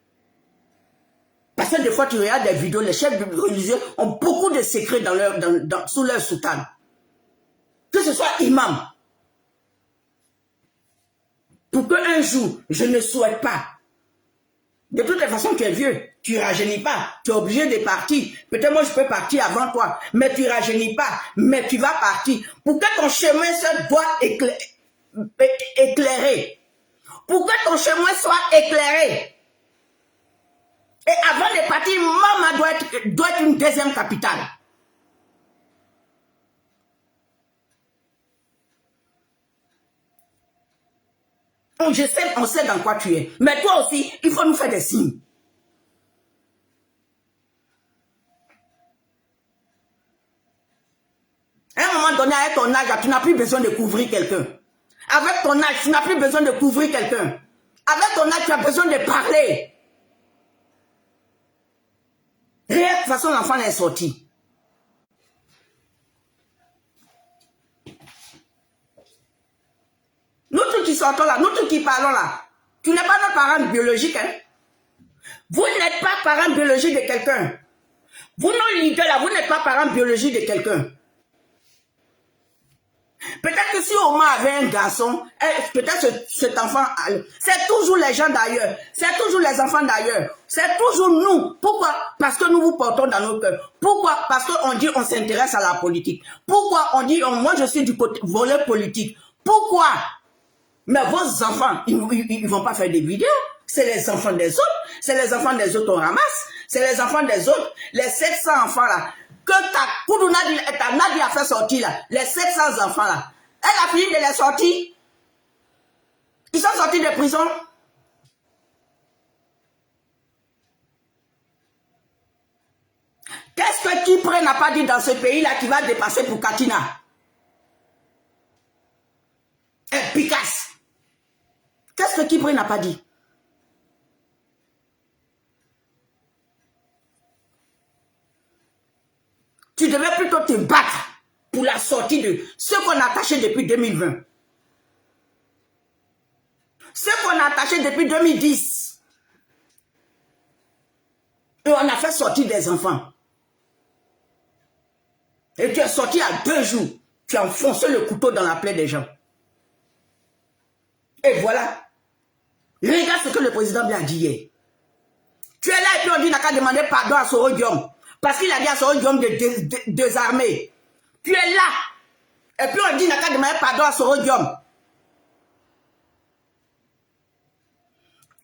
Parce que des fois, tu regardes des vidéos, les chefs religieux ont beaucoup de secrets sous leur soutane. Que ce soit imam. Pour qu'un jour, je ne souhaite pas. De toute façon, tu es vieux. Tu ne rajeunis pas. Tu es obligé de partir. Peut-être moi, je peux partir avant toi. Mais tu ne rajeunis pas. Mais tu vas partir. Pour que ton chemin soit éclairé. Pour que ton chemin soit éclairé. Et avant de partir, maman doit être une deuxième capitale. On sait dans quoi tu es. Mais toi aussi, il faut nous faire des signes. À un moment donné, avec ton âge, tu n'as plus besoin de couvrir quelqu'un. Avec ton âge, tu n'as plus besoin de couvrir quelqu'un. Avec ton âge, tu as besoin de parler. Et de toute façon, l'enfant est sorti. Nous tous qui sortons là, nous tous qui parlons là, tu n'es pas notre parent biologique. Hein? Vous n'êtes pas parent biologique de quelqu'un. Vous, nos leaders là, vous n'êtes pas parent biologique de quelqu'un. Peut-être que si Oma avait un garçon, peut-être cet enfant, c'est toujours les gens d'ailleurs, c'est toujours les enfants d'ailleurs, c'est toujours nous. Pourquoi? Parce que nous vous portons dans nos cœurs. Pourquoi? Parce qu'on dit on s'intéresse à la politique. Pourquoi? On dit moi je suis du volet politique. Pourquoi? Mais vos enfants, ils ne vont pas faire des vidéos. C'est les enfants des autres. C'est les enfants des autres on ramasse. C'est les enfants des autres. Les 700 enfants là, que ta Nadia a fait sortir là, les 700 enfants là, elle a fini de les sortir. Ils sont sortis de prison. Qu'est-ce que Kipre n'a pas dit dans ce pays-là qui va dépasser pour Katina? Efficace. Qu'est-ce que Kipre n'a pas dit? Tu devais plutôt te battre pour la sortie de ce qu'on a attaché depuis 2020. Ce qu'on a attaché depuis 2010. Et on a fait sortir des enfants. Et tu es sorti à 2 jours. Tu as enfoncé le couteau dans la plaie des gens. Et voilà. Regarde ce que le président lui a dit hier. Tu es là et puis on dit n'a qu'à demander pardon à Soro Guillaume. Parce qu'il a dit à Soro Guillaume de désarmer. Tu es là. Et puis on dit n'a qu'à demander pardon à Soro Guillaume.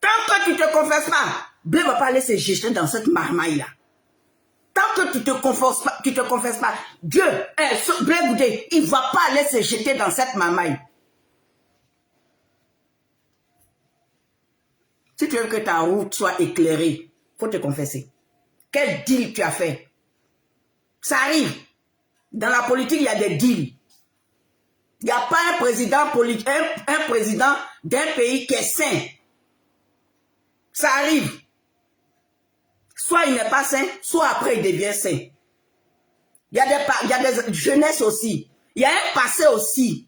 Tant que tu ne te confesses pas, Blé ne va pas aller se jeter dans cette marmaille-là. Tant que tu ne te confesses pas, Dieu, Blé Goudé, il ne va pas aller se jeter dans cette marmaille. Si tu veux que ta route soit éclairée, il faut te confesser. Quel deal tu as fait? Ça arrive. Dans la politique, il y a des deals. Il n'y a pas un président politique, un président d'un pays qui est sain. Ça arrive. Soit il n'est pas sain, soit après il devient sain. Il y a des jeunesses aussi. Il y a un passé aussi.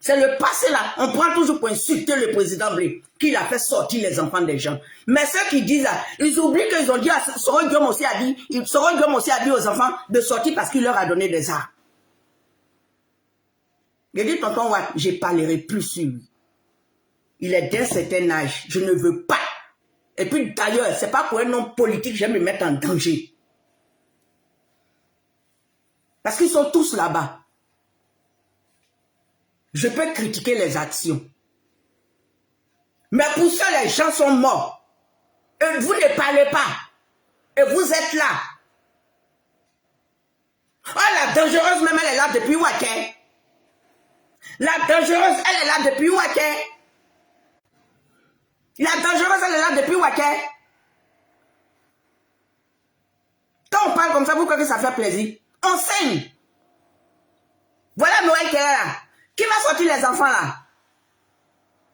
C'est le passé là. On prend toujours pour insulter le président Blé, qui a fait sortir les enfants des gens. Mais ceux qui disent là, ils oublient qu'ils ont dit, Soron Diom aussi a dit aux enfants de sortir parce qu'il leur a donné des armes. J'ai dit, tonton Watt, je ne parlerai plus sur lui. Il est d'un certain âge. Je ne veux pas. Et puis d'ailleurs, ce n'est pas pour un homme politique que j'aime me mettre en danger. Parce qu'ils sont tous là-bas. Je peux critiquer les actions. Mais pour ça, les gens sont morts. Et vous ne parlez pas. Et vous êtes là. Oh, la dangereuse, même, elle est là depuis Waké. La dangereuse, elle est là depuis Waké. La dangereuse, elle est là depuis Waké. Quand on parle comme ça, vous croyez que ça fait plaisir? On saigne. Voilà Noël qui est là. Qui va sortir les enfants là?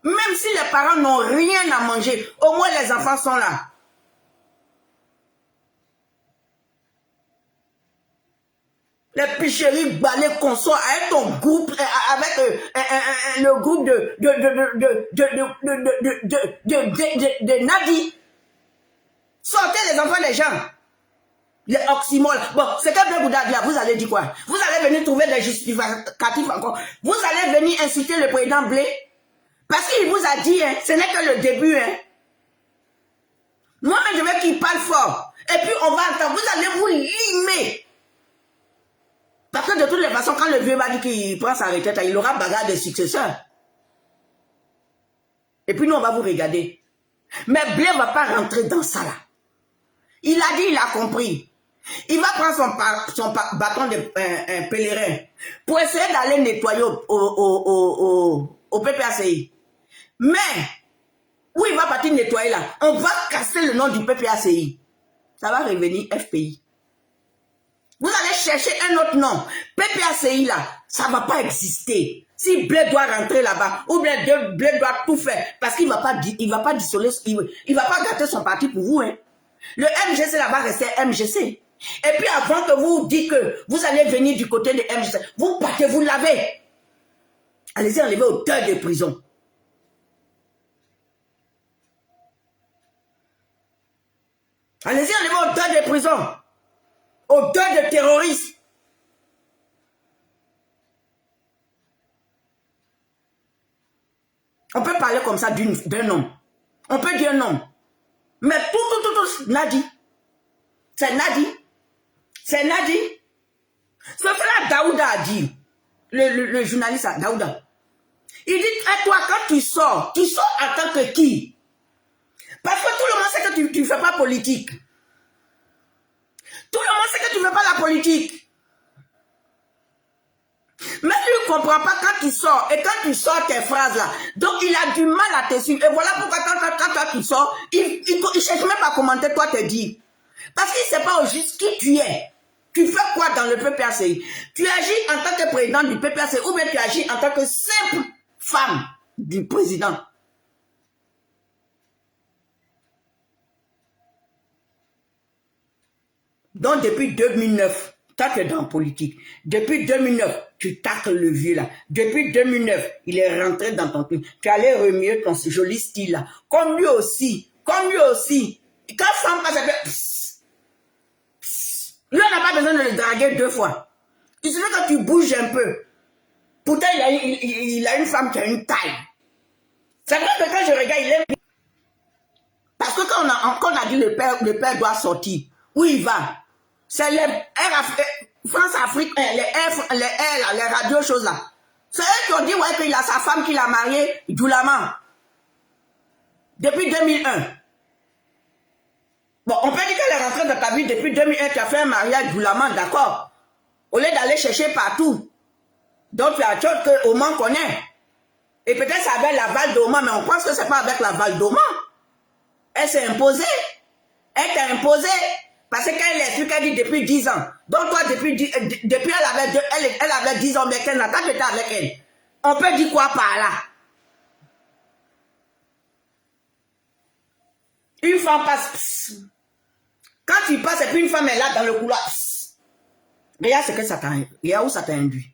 Même si les parents n'ont rien à manger, au moins les enfants sont là. Les picheries balais qu'on sort avec ton groupe, avec le groupe de Nadi. Sortez les enfants des gens. Les oxymoles. Bon, c'est que Blé Bouddha dit là, vous allez dire quoi? Vous allez venir trouver des justificatifs encore. Vous allez venir insulter le président Blé. Parce qu'il vous a dit, hein, ce n'est que le début. Hein. Moi-même, je veux qu'il parle fort. Et puis, on va entendre. Vous allez vous limer. Parce que de toutes les façons, quand le vieux va dire qu'il prend sa retraite, il aura bagarre de successeurs. Et puis, nous, on va vous regarder. Mais Blé ne va pas rentrer dans ça, là. Il a dit, il a compris. Il va prendre son bâton de pèlerin pour essayer d'aller nettoyer au PPACI. Mais, où il va partir nettoyer là, on va casser le nom du PPACI. Ça va revenir FPI. Vous allez chercher un autre nom. PPACI là, ça ne va pas exister. Si Blé doit rentrer là-bas, ou Blé doit tout faire, parce qu'il ne va pas dissoler, il ne va pas gâter son parti pour vous. Hein. Le MGC là va rester MGC. Et puis avant que vous dites que vous allez venir du côté de MGC, vous partez, vous lavez. Allez-y enlever au deuil de prison. Allez-y enlever au deuil de prison. Au deuil de terroristes. On peut parler comme ça d'un homme. On peut dire un homme. Mais tout, Nadi. C'est Nadi. C'est Nadi. Ce que là, Daouda a dit, le journaliste Daouda, il dit, à toi, quand tu sors en tant que qui? Parce que tout le monde sait que tu ne fais pas politique. Tout le monde sait que tu ne fais pas la politique. Mais tu ne comprends pas quand tu sors, et quand tu sors tes phrases là, donc il a du mal à te suivre. Et voilà pourquoi quand toi tu sors, il ne cherche même pas à commenter toi te dire. Parce qu'il ne sait pas au juste qui tu es. Tu fais quoi dans le PPACI? Tu agis en tant que président du PPACI ou bien tu agis en tant que simple femme du président. Donc depuis 2009, toi tu es dans la politique. Depuis 2009, tu tacles le vieux là. Depuis 2009, il est rentré dans ton truc. Tu allais remuer ton joli style là. Comme lui aussi. Quand femme passe, lui on n'a pas besoin de le draguer 2 fois. Il suffit que tu bouges un peu. Pourtant il a une femme qui a une taille. C'est vrai que quand je regarde, il est... Parce que quand on a dit le père doit sortir, où il va? C'est les France-Afrique, les radios choses là. C'est eux qui ont dit ouais, qu'il a sa femme qu'il a mariée, Djoulaman. Depuis 2001. Bon, on peut dire qu'elle est rentrée dans ta vie depuis 2001, tu as fait un mariage Djoulaman, d'accord. Au lieu d'aller chercher partout. Donc tu as chose que Oman connaît. Et peut-être c'est avec la Val d'Oman, mais on pense que c'est pas avec la Val d'Oman. Elle s'est imposée. Elle t'a imposée. Parce qu'elle explique qu'elle dit depuis 10 ans. Donc toi, depuis elle avait 10 ans, mais qu'elle n'a pas été avec elle. On peut dire quoi par là? Une femme passe. Pss. Quand tu passes, et puis une femme est là dans le couloir. Pss. Regarde ce que ça t'a induit. Regarde où ça t'a induit.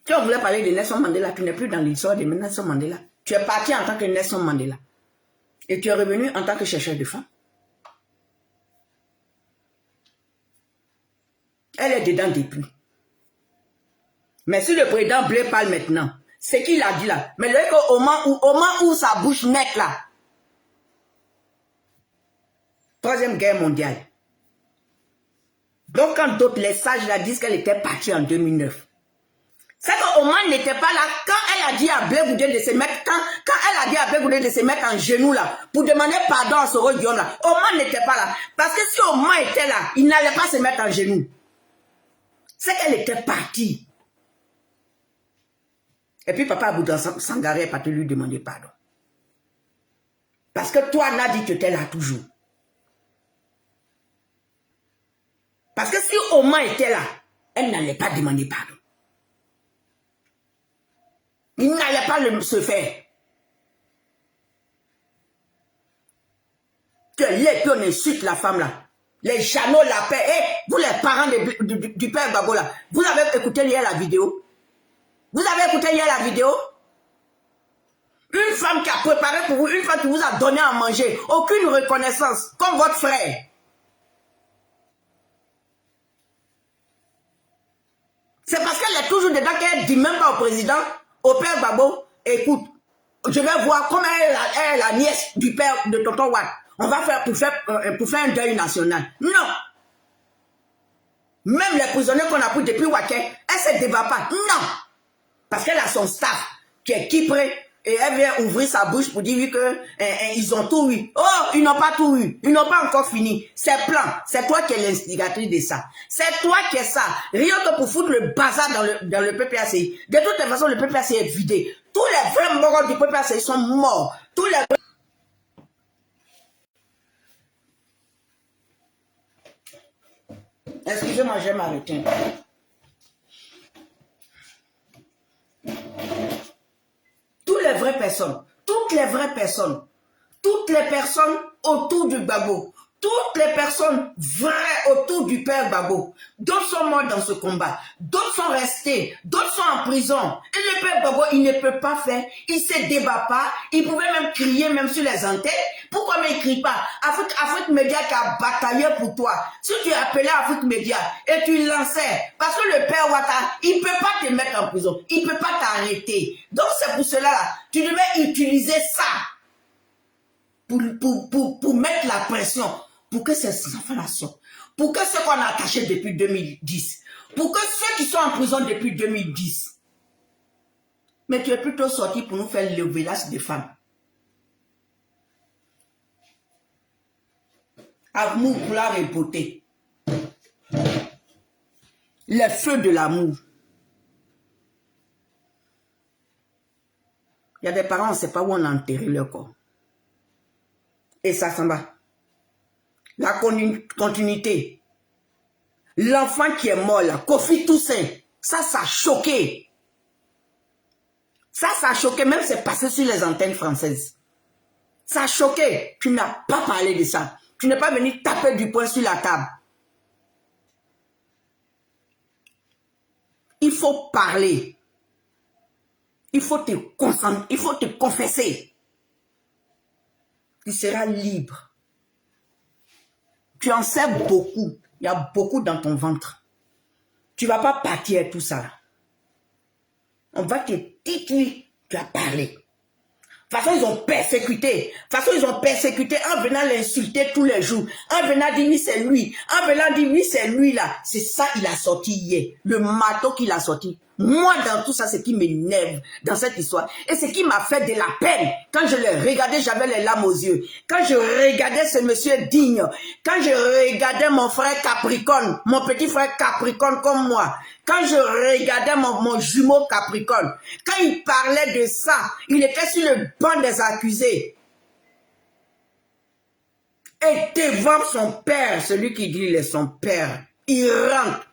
Si on voulait parler de Nelson Mandela, tu n'es plus dans l'histoire de Nelson Mandela. Tu es parti en tant que Nelson Mandela. Et tu es revenu en tant que chercheur de femmes. Elle est dedans depuis. Mais si le président Blé parle maintenant, c'est qu'il a dit là. Mais au moment où sa bouche nette là, Troisième guerre mondiale. Donc quand d'autres, les sages la disent qu'elle était partie en 2009. C'est qu'Oman n'était pas là quand elle a dit à Blé Goudé de se mettre, quand elle a dit à Blé Goudé de se mettre en genoux là, pour demander pardon à Soro Guillaume là, Oman n'était pas là. Parce que si Oman était là, il n'allait pas se mettre en genoux. C'est qu'elle était partie. Et puis papa Aboudan Sangaré n'est pas te lui demander pardon. Parce que toi, Nadi, tu étais là toujours. Parce que si Oman était là, elle n'allait pas demander pardon. Il n'allait pas se faire. Que les pions insultent la femme là. Les chanots la paix. Et vous les parents du père Gbagbo là, vous avez écouté hier la vidéo? Vous avez écouté hier la vidéo? Une femme qui a préparé pour vous, une femme qui vous a donné à manger, aucune reconnaissance, comme votre frère. C'est parce qu'elle est toujours dedans qu'elle ne dit même pas au président, au père Gbagbo, écoute, je vais voir comment elle est la nièce du père de Tonton Watt. On va faire pour faire un deuil national. Non. Même les prisonniers qu'on a pris depuis Waké, elle ne se débat pas. Non. Parce qu'elle a son staff qui est Kipré et elle vient ouvrir sa bouche pour dire oui ils ont tout eu. Oh, ils n'ont pas tout eu. Ils n'ont pas encore fini. C'est plan. C'est toi qui es l'instigatrice de ça. C'est toi qui es ça. Rien que pour foutre le bazar dans le PPACI. De toute façon, le PPACI est vidé. Tous les vrais morts du PPACI sont morts. Tous les... Excusez-moi, je vais m'arrêter. Toutes les vraies personnes autour du Gbagbo, toutes les personnes vraies autour du père Gbagbo, d'autres sont morts dans ce combat, d'autres sont restés, d'autres sont en prison. Et le père Gbagbo, il ne peut pas faire, il ne se débat pas, il pouvait même crier même sur les antennes. Pourquoi mais il ne crie pas? Afrique Média qui a bataillé pour toi. Si tu appelais Afrique Média et tu lançais, parce que le père Ouattara, il ne peut pas te mettre en prison, il ne peut pas t'arrêter. Donc c'est pour cela, là, tu devais utiliser ça pour mettre la pression, pour que ces enfants-là sortent, pour que ceux qu'on a attachés depuis 2010, pour que ceux qui sont en prison depuis 2010. Mais tu es plutôt sorti pour nous faire le village des femmes. Amour pour la repoter. Les feux de l'amour. Il y a des parents, on ne sait pas où on a enterré leur corps. Et ça s'en va. La continuité. L'enfant qui est mort là, Kofi Toussaint, ça a choqué. Ça a choqué, même c'est passé sur les antennes françaises. Ça a choqué. Tu n'as pas parlé de ça. Tu n'es pas venu taper du poing sur la table. Il faut parler. Il faut te concentrer. Il faut te confesser. Tu seras libre. Tu en sais beaucoup. Il y a beaucoup dans ton ventre. Tu ne vas pas partir tout ça. On va te titiller. Tu as parlé. De toute façon, ils ont persécuté. De toute façon, ils ont persécuté en venant l'insulter tous les jours. En venant dire oui, c'est lui. En venant dire oui, c'est lui là. C'est ça qu'il a sorti hier. Le marteau qu'il a sorti. Moi, dans tout ça, c'est qui m'énerve dans cette histoire. Et ce qui m'a fait de la peine. Quand je l'ai regardé, j'avais les larmes aux yeux. Quand je regardais ce monsieur digne. Quand je regardais mon frère Capricorne. Mon petit frère Capricorne comme moi. Quand je regardais mon jumeau Capricorne. Quand il parlait de ça, il était sur le banc des accusés. Et devant son père, celui qui dit il est son père, il rentre.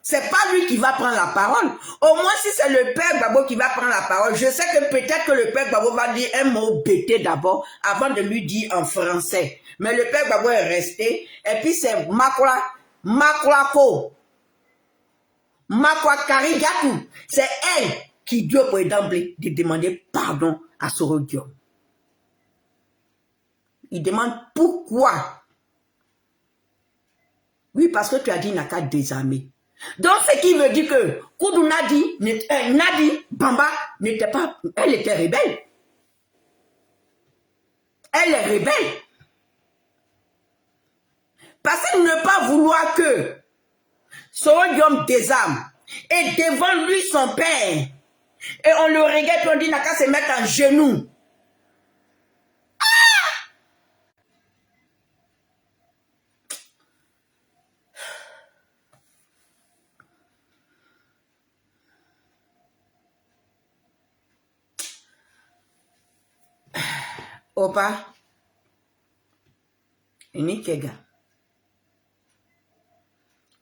C'est pas lui qui va prendre la parole. Au moins, si c'est le père Gbagbo qui va prendre la parole, je sais que peut-être que le père Gbagbo va dire un mot bêté d'abord, avant de lui dire en français. Mais le père Gbagbo est resté. Et puis c'est Makolako. Makwakari Gatou, c'est elle qui dit au président Blé de demander pardon à Soro Diop. Il demande pourquoi. Oui, parce que tu as dit n'a qu'à désarmer. Donc, ce qui veut dire que Koudou Nadi Bamba n'était pas, elle était rebelle. Elle est rebelle. Parce que ne pas vouloir que Soro Diop désarme et devant lui son père, et on le regarde et on dit n'a qu'à se mettre en genoux. Opa, Nikega.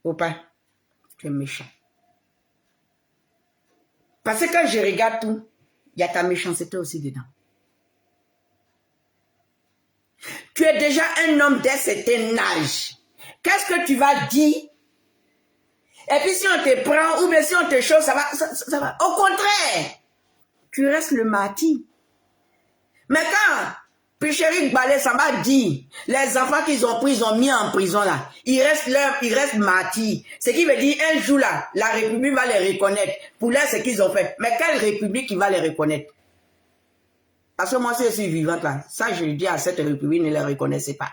Opa, tu es méchant. Parce que quand je regarde tout, il y a ta méchanceté aussi dedans. Tu es déjà un homme d'un certain âge. Qu'est-ce que tu vas dire? Et puis si on te prend ou bien si on te chauffe, ça va. Au contraire, tu restes le martyr. Mais quand Picheric Balé, ça m'a dit, les enfants qu'ils ont pris, ils ont mis en prison là. Ils restent martyrs. Ce qui veut dire, un jour là, la République va les reconnaître. Pour là, ce qu'ils ont fait. Mais quelle République qui va les reconnaître? Parce que moi, si je suis vivante là, ça je dis à cette République, ne les reconnaissez pas.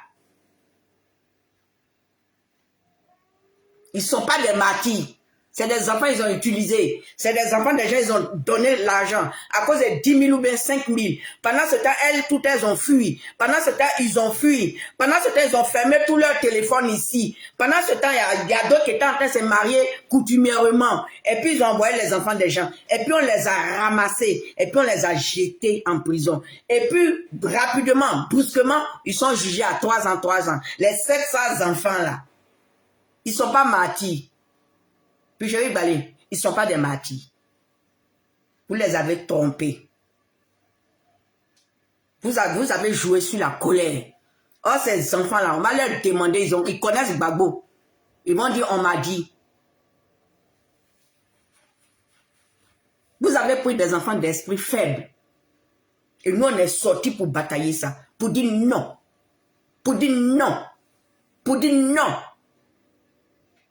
Ils ne sont pas des martyrs. C'est des enfants, ils ont utilisé. C'est des enfants, déjà, ils ont donné l'argent. À cause de 10 000 ou bien 5 000. Pendant ce temps, toutes elles ont fui. Pendant ce temps, ils ont fui. Pendant ce temps, ils ont fermé tout leur téléphone ici. Pendant ce temps, il y a d'autres qui étaient en train de se marier coutumièrement. Et puis, ils ont envoyé les enfants des gens. Et puis, on les a ramassés. Et puis, on les a jetés en prison. Et puis, rapidement, brusquement, ils sont jugés à 3 ans, 3 ans. Les 700 enfants, là, ils ne sont pas martyrs. Puis je vais balayer. Ils ne sont pas des martyrs. Vous les avez trompés. Vous avez joué sur la colère. Oh, ces enfants-là, on va leur demander, ils connaissent Gbagbo. Ils vont dire, on m'a dit. Vous avez pris des enfants d'esprit faible. Et nous, on est sortis pour batailler ça. Pour dire non. Pour dire non. Pour dire non.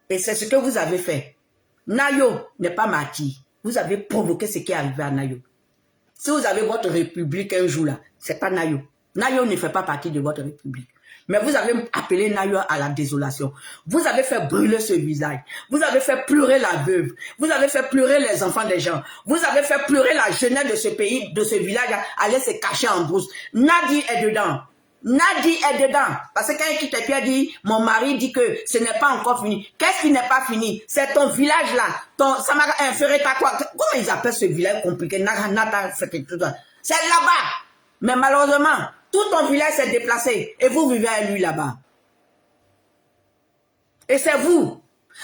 Et c'est ce que vous avez fait. Nayo n'est pas martyr. Vous avez provoqué ce qui est arrivé à Nayo. Si vous avez votre république un jour là, c'est pas Nayo. Nayo ne fait pas partie de votre république. Mais vous avez appelé Nayo à la désolation. Vous avez fait brûler ce village. Vous avez fait pleurer la veuve. Vous avez fait pleurer les enfants des gens. Vous avez fait pleurer la jeunesse de ce pays, de ce village, aller se cacher en brousse. Nadi est dedans. Nadi est dedans. Parce que quand il quitte Pierre dit, mon mari dit que ce n'est pas encore fini. Qu'est-ce qui n'est pas fini? C'est ton village là. Ça m'a inféré ta quoi? Comment ils appellent ce village compliqué? C'est là-bas. Mais malheureusement, tout ton village s'est déplacé. Et vous vivez à lui là-bas. Et c'est vous.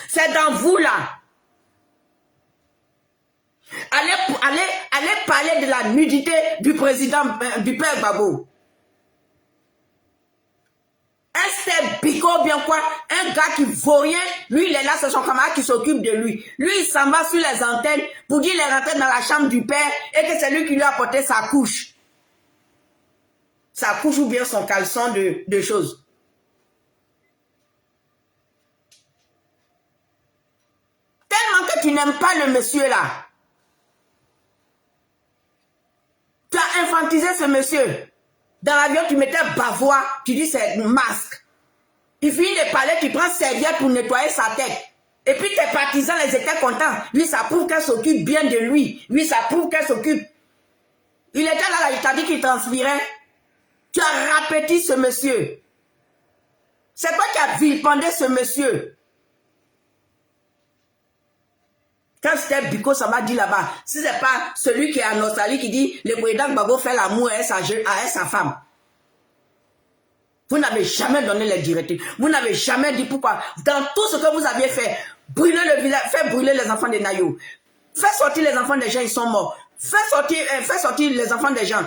C'est dans vous là. Allez parler de la nudité du président, du père Gbagbo. Un Bico bien quoi, un gars qui vaut rien, lui il est là, c'est son camarade qui s'occupe de lui. Lui il s'en va sur les antennes pour dire qu'il est rentré dans la chambre du père et que c'est lui qui lui a apporté sa couche. Sa couche ou bien son caleçon de choses. Tellement que tu n'aimes pas le monsieur là. Tu as infantisé ce monsieur. Dans l'avion, tu mettais bavois, tu dis c'est un masque. Il finit de parler, tu prends serviette pour nettoyer sa tête. Et puis tes partisans, les étaient contents. Lui, ça prouve qu'elle s'occupe bien de lui. Lui, ça prouve qu'elle s'occupe. Il était là, il t'a dit qu'il transpirait. Tu as répété ce monsieur. C'est toi qui as vilipendé ce monsieur. Quand c'était Biko, ça m'a dit là-bas, si c'est pas celui qui est en Australie qui dit le président Gbagbo fait l'amour à sa femme. Vous n'avez jamais donné les directives. Vous n'avez jamais dit pourquoi. Dans tout ce que vous aviez fait, brûler le village, faire brûler les enfants de Nayo. Faire sortir les enfants des gens, ils sont morts. Faire sortir les enfants des gens.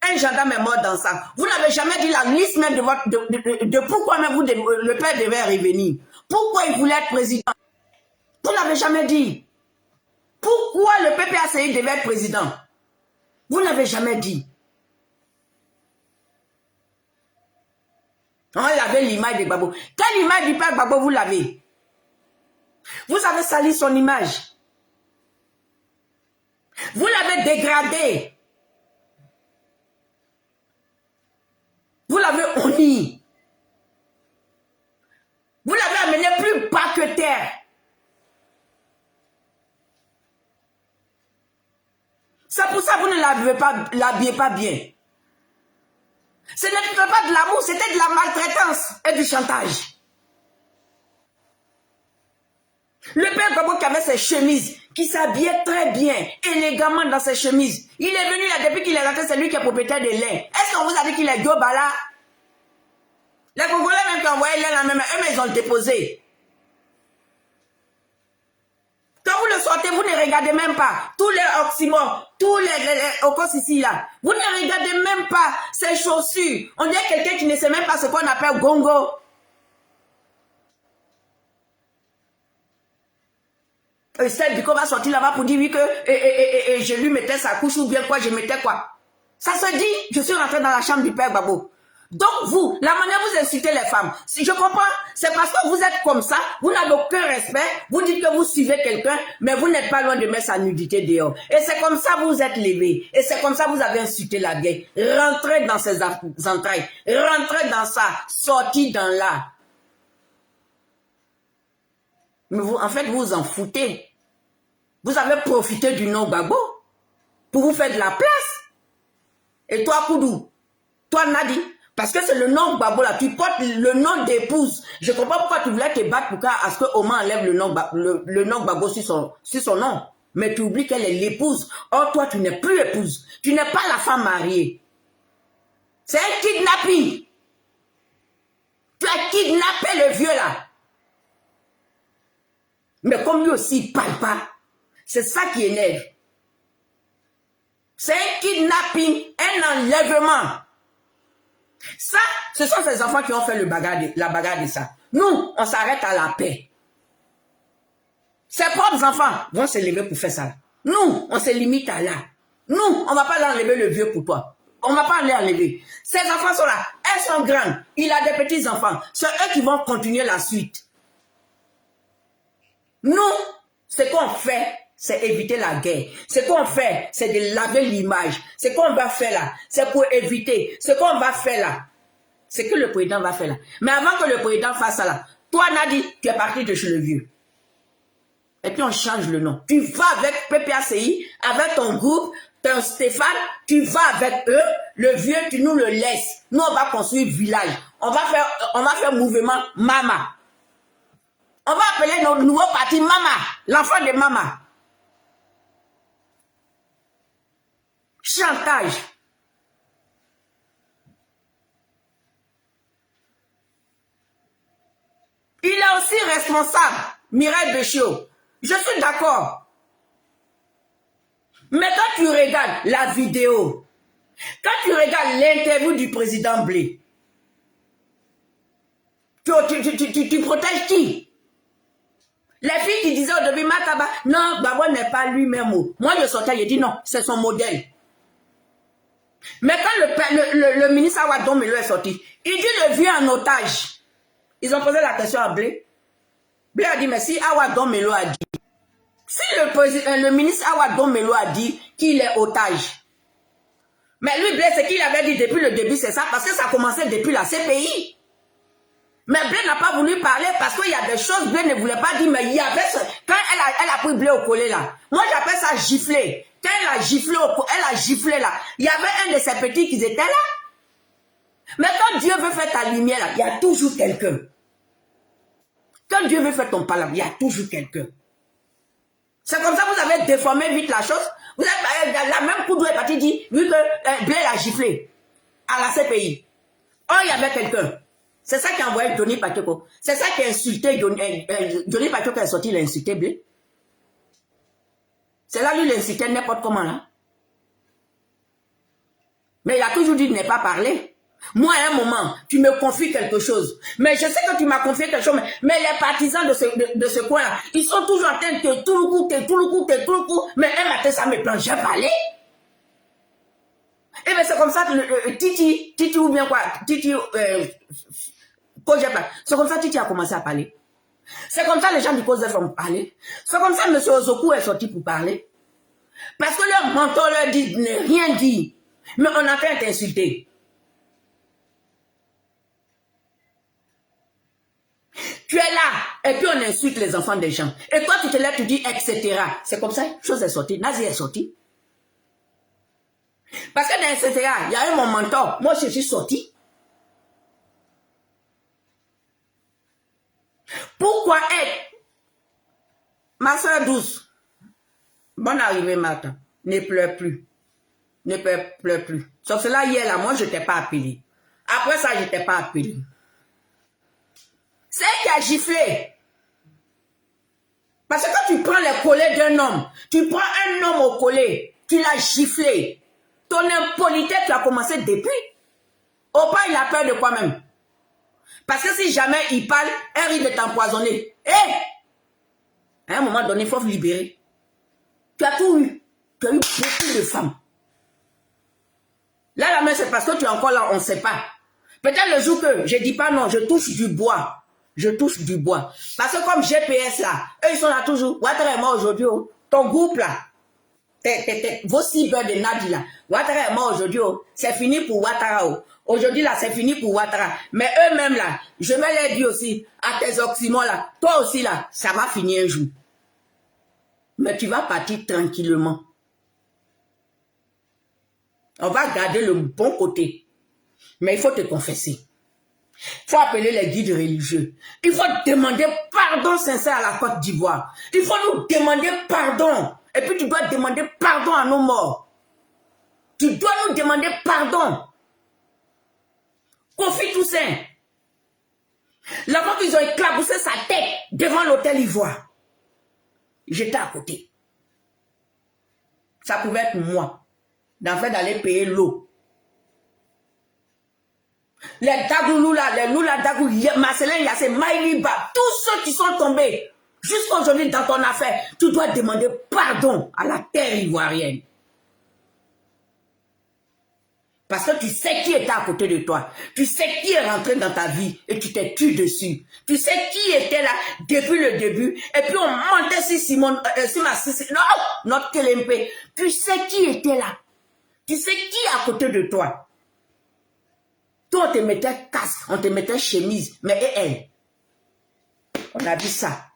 Un gendarme est mort dans ça. Vous n'avez jamais dit la liste même de pourquoi même le père devait revenir. Pourquoi il voulait être président. Vous n'avez jamais dit. Pourquoi le PPACI devait être président? Vous n'avez jamais dit. On l'avait l'image de Gbagbo. Quelle image du père Gbagbo vous l'avez? Vous avez sali son image. Vous l'avez dégradé. Vous l'avez honni. Vous l'avez amené plus bas que terre. C'est pour ça que vous ne l'habillez pas bien. Ce n'était pas de l'amour, c'était de la maltraitance et du chantage. Le père Gbagbo qui avait ses chemises, qui s'habillait très bien, élégamment dans ses chemises. Il est venu là, depuis qu'il est rentré, c'est lui qui est propriétaire de lait. Est-ce qu'on vous a dit qu'il est Diobala? Les Congolais même qui ont envoyé lait là même, eux ils ont le déposé. Quand vous le sortez, vous ne regardez même pas. Tous les oxymores, tous les ocos ici là. Vous ne regardez même pas ses chaussures. On dirait quelqu'un qui ne sait même pas ce qu'on appelle gongo. Celle du va sortir là-bas pour dire oui que je lui mettais sa couche ou bien quoi, je mettais quoi. Ça se dit, je suis rentré dans la chambre du père Gbagbo. Donc vous, la manière dont vous insultez les femmes, si je comprends, c'est parce que vous êtes comme ça, vous n'avez aucun respect, vous dites que vous suivez quelqu'un, mais vous n'êtes pas loin de mettre sa nudité dehors. Et c'est comme ça que vous êtes levé, et c'est comme ça que vous avez insulté la guerre. Rentrez dans ses entrailles, rentrez dans ça, sortez dans là. Mais vous, en fait, vous vous en foutez. Vous avez profité du nom Gbagbo pour vous faire de la place. Et toi, Koudou, toi, Nadi, parce que c'est le nom Gbagbo là, tu portes le nom d'épouse. Je comprends pourquoi tu voulais te battre pour à ce que Oman enlève le nom Gbagbo sur son nom. Mais tu oublies qu'elle est l'épouse. Or, toi, tu n'es plus épouse. Tu n'es pas la femme mariée. C'est un kidnapping. Tu as kidnappé le vieux là. Mais comme lui aussi, il ne parle pas. C'est ça qui énerve. C'est un kidnapping, un enlèvement. Ça, ce sont ces enfants qui ont fait la bagarre de ça. Nous, on s'arrête à la paix. Ses propres enfants vont se lever pour faire ça. Nous, on se limite à là. Nous, on ne va pas l'enlever le vieux pour toi. On ne va pas l'enlever. Ces enfants sont là. Elles sont grandes. Il a des petits-enfants. C'est eux qui vont continuer la suite. Nous, ce qu'on fait, c'est éviter la guerre. Ce qu'on fait, c'est de laver l'image. Ce qu'on va faire là, c'est pour éviter. Ce qu'on va faire là, c'est que le président va faire là. Mais avant que le président fasse ça là, toi Nadi, tu es parti de chez le vieux. Et puis on change le nom. Tu vas avec PPACI, avec ton groupe, ton Stéphane, tu vas avec eux. Le vieux, tu nous le laisses. Nous, on va construire village. On va faire mouvement Mama. On va appeler notre nouveau parti Mama, l'enfant de Mama. Chantage. Il est aussi responsable, Mireille Béchiot. Je suis d'accord. Mais quand tu regardes la vidéo, quand tu regardes l'interview du président Blé, tu protèges qui? Les filles qui disaient au début, Mataba, non, Gbagbo n'est pas lui-même. Moi, je sortais, j'ai dit non, c'est son modèle. Mais quand le ministre Awa Domelo est sorti, il dit le vieux en otage. Ils ont posé la question à Blé. Blé a dit, mais si Awa Domelo a dit, si le ministre Awa Domelo a dit qu'il est otage, mais lui, Blé, ce qu'il avait dit depuis le début, c'est ça, parce que ça a commencé depuis la CPI. Mais Blé n'a pas voulu parler parce qu'il y a des choses, Blé ne voulait pas dire, mais il y avait quand elle a pris Blé au collet là, moi j'appelle ça gifler. Quand elle a giflé là, il y avait un de ses petits qui était là. Mais quand Dieu veut faire ta lumière là, il y a toujours quelqu'un. Quand Dieu veut faire ton palabre, il y a toujours quelqu'un. C'est comme ça que vous avez déformé vite la chose. Vous avez la même coup est parti dit, vu que Blé l'a giflé à la CPI. Oh, il y avait quelqu'un. C'est ça qui a envoyé Johnny Pateko. C'est ça qui a insulté Johnny Pateko qui est sorti, il a insulté Blé. C'est là lui l'insultait n'importe comment là. Mais il a toujours dit de ne pas parler. Moi, à un moment, tu me confies quelque chose. Mais je sais que tu m'as confié quelque chose. Mais les partisans de ce coin-là, ils sont toujours en train de tout le coup. Mais un matin, ça me plonge. J'ai parlé. Et bien, c'est comme ça que Titi ou bien quoi, Titi, c'est comme ça que Titi a commencé à parler. C'est comme ça que les gens du COSEF ont parlé. C'est comme ça que M. Ozoku est sorti pour parler. Parce que leur mentor leur dit de ne rien dire. Mais on a fait t'insulter. Tu es là, et puis on insulte les enfants des gens. Et toi, tu te lèves, tu dis, etc. C'est comme ça, chose est sortie. Nazi est sorti. Parce que dans etc., il y a eu mon mentor. Moi, je suis sorti. Pourquoi être ma soeur douce? Bonne arrivée, Martha. Ne pleure plus. Ne pleure plus. Sauf cela, hier, là, moi, je ne t'ai pas appelé. Après ça, je ne t'ai pas appelé. C'est elle qui a giflé. Parce que quand tu prends les collets d'un homme, tu prends un homme au collet, tu l'as giflé. Ton impolitesse, tu as commencé depuis. Au pas, il a peur de quoi même? Parce que si jamais il parle, elle risque de t'empoisonner. À un moment donné, il faut libérer. Tu as tout eu. Tu as eu beaucoup de femmes. Là, mais c'est parce que tu es encore là, on ne sait pas. Peut-être le jour que je ne dis pas non, je touche du bois. Je touche du bois. Parce que comme GPS là, eux ils sont là toujours. Ouattara est mort aujourd'hui. Oh. Ton groupe là, vos cibles de Nadi là, Ouattara est mort aujourd'hui. Oh. C'est fini pour Ouattara. Oh. Aujourd'hui là, c'est fini pour Ouattara. Mais eux-mêmes là, je vais leur dire aussi, à tes oxymores là, toi aussi là, ça va finir un jour. Mais tu vas partir tranquillement. On va garder le bon côté. Mais il faut te confesser. Il faut appeler les guides religieux. Il faut demander pardon sincère à la Côte d'Ivoire. Il faut nous demander pardon. Et puis tu dois demander pardon à nos morts. Tu dois nous demander pardon. Kofi Toussaint. La fois qu'ils ont éclaboussé sa tête devant l'hôtel Ivoire. J'étais à côté. Ça pouvait être moi. D'en fait d'aller payer l'eau. Les Dagoulou là, les Lula Dagou, Marcelin Yassé, Maïliba, tous ceux qui sont tombés jusqu'aujourd'hui dans ton affaire, tu dois demander pardon à la terre ivoirienne. Parce que tu sais qui était à côté de toi. Tu sais qui est rentré dans ta vie et tu t'es tué dessus. Tu sais qui était là depuis le début. Et puis on montait sur Simone, non, notre Kélempe. Tu sais qui était là. Tu sais qui est à côté de toi. Toi, on te mettait casque, on te mettait chemise. Mais et elle, on a vu ça.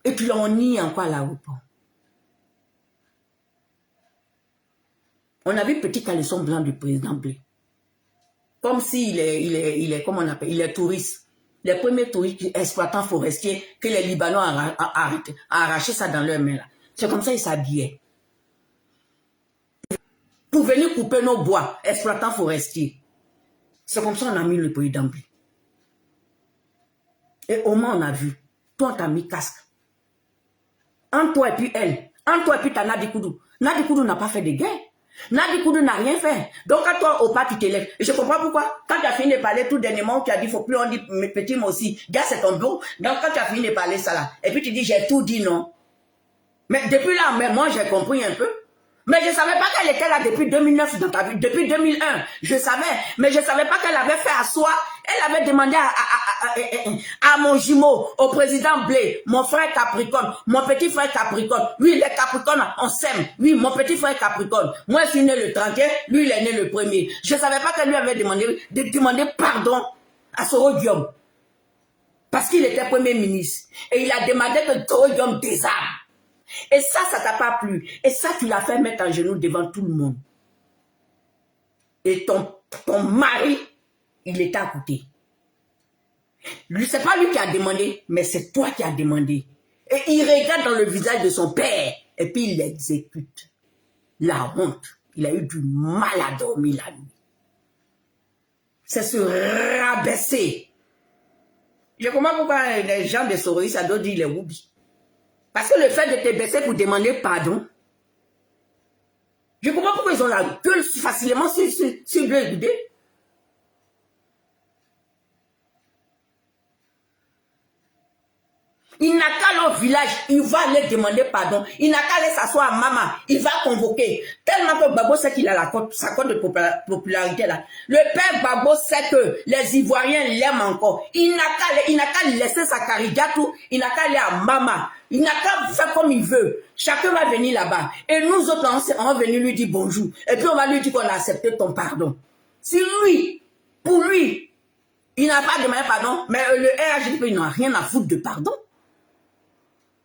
Et puis on nie encore à l'aéroport. On a vu petit caleçon blanc du président Blé. Comme s'il est, comment on appelle, il est touriste. Les premiers touristes exploitants forestiers que les Libanais ont arraché ça dans leurs mains. C'est comme ça qu'ils s'habillaient. Pour venir couper nos bois, exploitants forestiers. C'est comme ça qu'on a mis le président Blé. Et au moins on a vu. Toi, on t'a mis casque. Entre toi et puis elle. Entre toi et puis t'as Nadi Koudou. Nadi Koudou n'a pas fait de guerre. Nadi Koudou n'a rien fait. Donc, à toi, au pas, tu t'élèves. Et je comprends pourquoi. Quand tu as fini de parler tout dernièrement, tu as dit, faut plus on dit, mes petits mots aussi. Gars, c'est ton bon. Donc, quand tu as fini de parler ça là, et puis tu dis, j'ai tout dit, non. Mais depuis là, mais moi, j'ai compris un peu. Mais je ne savais pas qu'elle était là depuis 2009 dans ta vie, depuis 2001. Je savais, mais je ne savais pas qu'elle avait fait à soi. Elle avait demandé à mon jumeau, au président Blé, mon frère Capricorne, mon petit frère Capricorne. Oui, les Capricornes, on s'aime. Oui, mon petit frère Capricorne. Moi, je suis né le 31, lui, il est né le 1er. Je ne savais pas qu'elle lui avait demandé de demander pardon à Soro Diom. Parce qu'il était premier ministre. Et il a demandé que Soro Diom désarme. Et ça t'a pas plu. Et ça, tu l'as fait mettre en genoux devant tout le monde. Et ton mari, il était à côté. C'est pas lui qui a demandé, mais c'est toi qui as demandé. Et il regarde dans le visage de son père. Et puis il l'exécute. La honte. Il a eu du mal à dormir la nuit. C'est se rabaisser. Je comprends pourquoi les gens de Soroï, ça doit dire les Woubi. Parce que le fait de te baisser pour demander pardon, je comprends pourquoi ils ont la gueule facilement sur le idée. Il n'a qu'à aller au village, il va aller demander pardon. Il n'a qu'à aller s'asseoir à maman, il va convoquer. Tellement que Gbagbo sait qu'il a sa cote de popularité là. Le père Gbagbo sait que les Ivoiriens l'aiment encore. Il n'a qu'à laisser sa caricature, il n'a qu'à aller à maman. Il n'a qu'à faire comme il veut. Chacun va venir là-bas. Et nous autres, on va venir lui dire bonjour. Et puis on va lui dire qu'on a accepté ton pardon. Si lui, pour lui, il n'a pas demandé pardon, mais le RHDP, il n'a rien à foutre de pardon.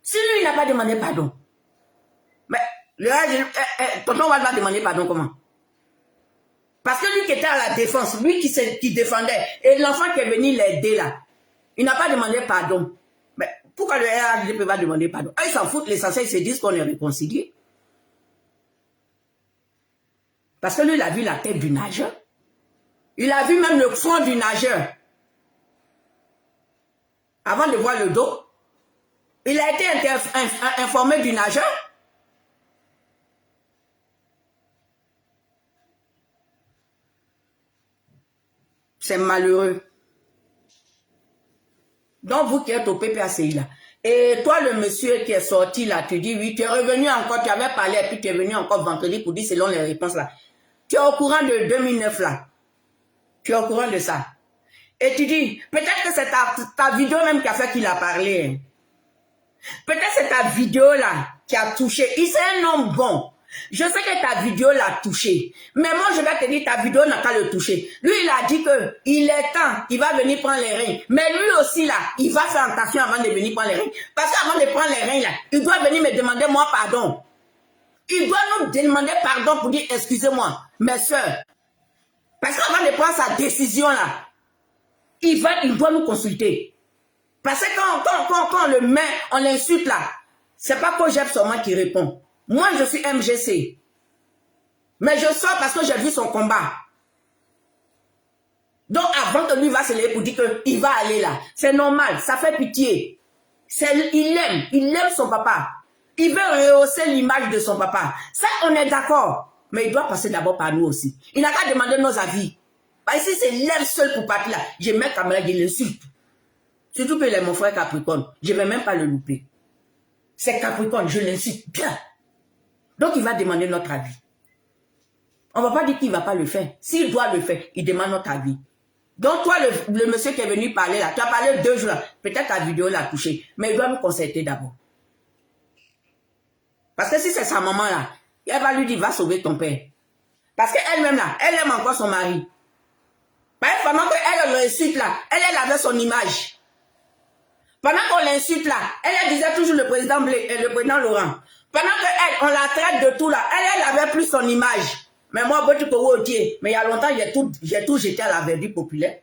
Si lui, il n'a pas demandé pardon, mais le tonton va demander pardon comment? Parce que lui qui était à la défense, lui qui défendait, et l'enfant qui est venu l'aider là, il n'a pas demandé pardon. Mais pourquoi le RHDP va demander pardon? Ils s'en foutent, l'essentiel, ils se disent qu'on est réconcilié. Parce que lui, il a vu la tête du nageur. Il a vu même le front du nageur. Avant de voir le dos. Il a été informé du nageur. C'est malheureux. Donc, vous qui êtes au PPACI là, et toi, le monsieur qui est sorti là, tu dis, oui, tu es revenu encore, tu avais parlé, et puis tu es venu encore vendredi pour dire selon les réponses là. Tu es au courant de 2009 là. Tu es au courant de ça. Et tu dis, peut-être que c'est ta vidéo même qui a fait qu'il a parlé. Hein. Peut-être c'est ta vidéo là qui a touché. Il c'est un homme bon. Je sais que ta vidéo l'a touché. Mais moi, je vais te dire, ta vidéo n'a qu'à le toucher. Lui, il a dit que il est temps, il va venir prendre les reins. Mais lui aussi, là, il va faire attention avant de venir prendre les reins. Parce qu'avant de prendre les reins, là, il doit venir me demander moi pardon. Il doit nous demander pardon pour dire, excusez-moi, mes soeurs. Parce qu'avant de prendre sa décision, là, il doit nous consulter. Parce que quand on le met, on l'insulte, là, c'est pas Kojeb seulement qui répond. Moi, je suis MGC. Mais je sors parce que j'ai vu son combat. Donc, avant que lui va se lever pour dire qu'il va aller là, c'est normal, ça fait pitié. Il aime son papa. Il veut rehausser l'image de son papa. Ça, on est d'accord. Mais il doit passer d'abord par nous aussi. Il n'a qu'à demander nos avis. Bah, ici, c'est l'air seul pour partir là. Je mets caméra, je l'insulte. Surtout qu'il est mon frère Capricorne. Je ne vais même pas le louper. C'est Capricorne, je l'insulte bien. Donc, il va demander notre avis. On ne va pas dire qu'il ne va pas le faire. S'il doit le faire, il demande notre avis. Donc, toi, le monsieur qui est venu parler là, tu as parlé 2 jours là, peut-être ta vidéo l'a touché, mais il doit nous concerter d'abord. Parce que si c'est sa maman là, elle va lui dire, va sauver ton père. Parce qu'elle-même là, elle aime encore son mari. Pendant qu'elle l'insulte là, elle avait son image. Pendant qu'on l'insulte là, elle disait toujours le président Laurent. Pendant qu'elle, on la traite de tout là, elle avait plus son image. Mais moi, mais il y a longtemps, j'ai tout jeté à la verdure populaire.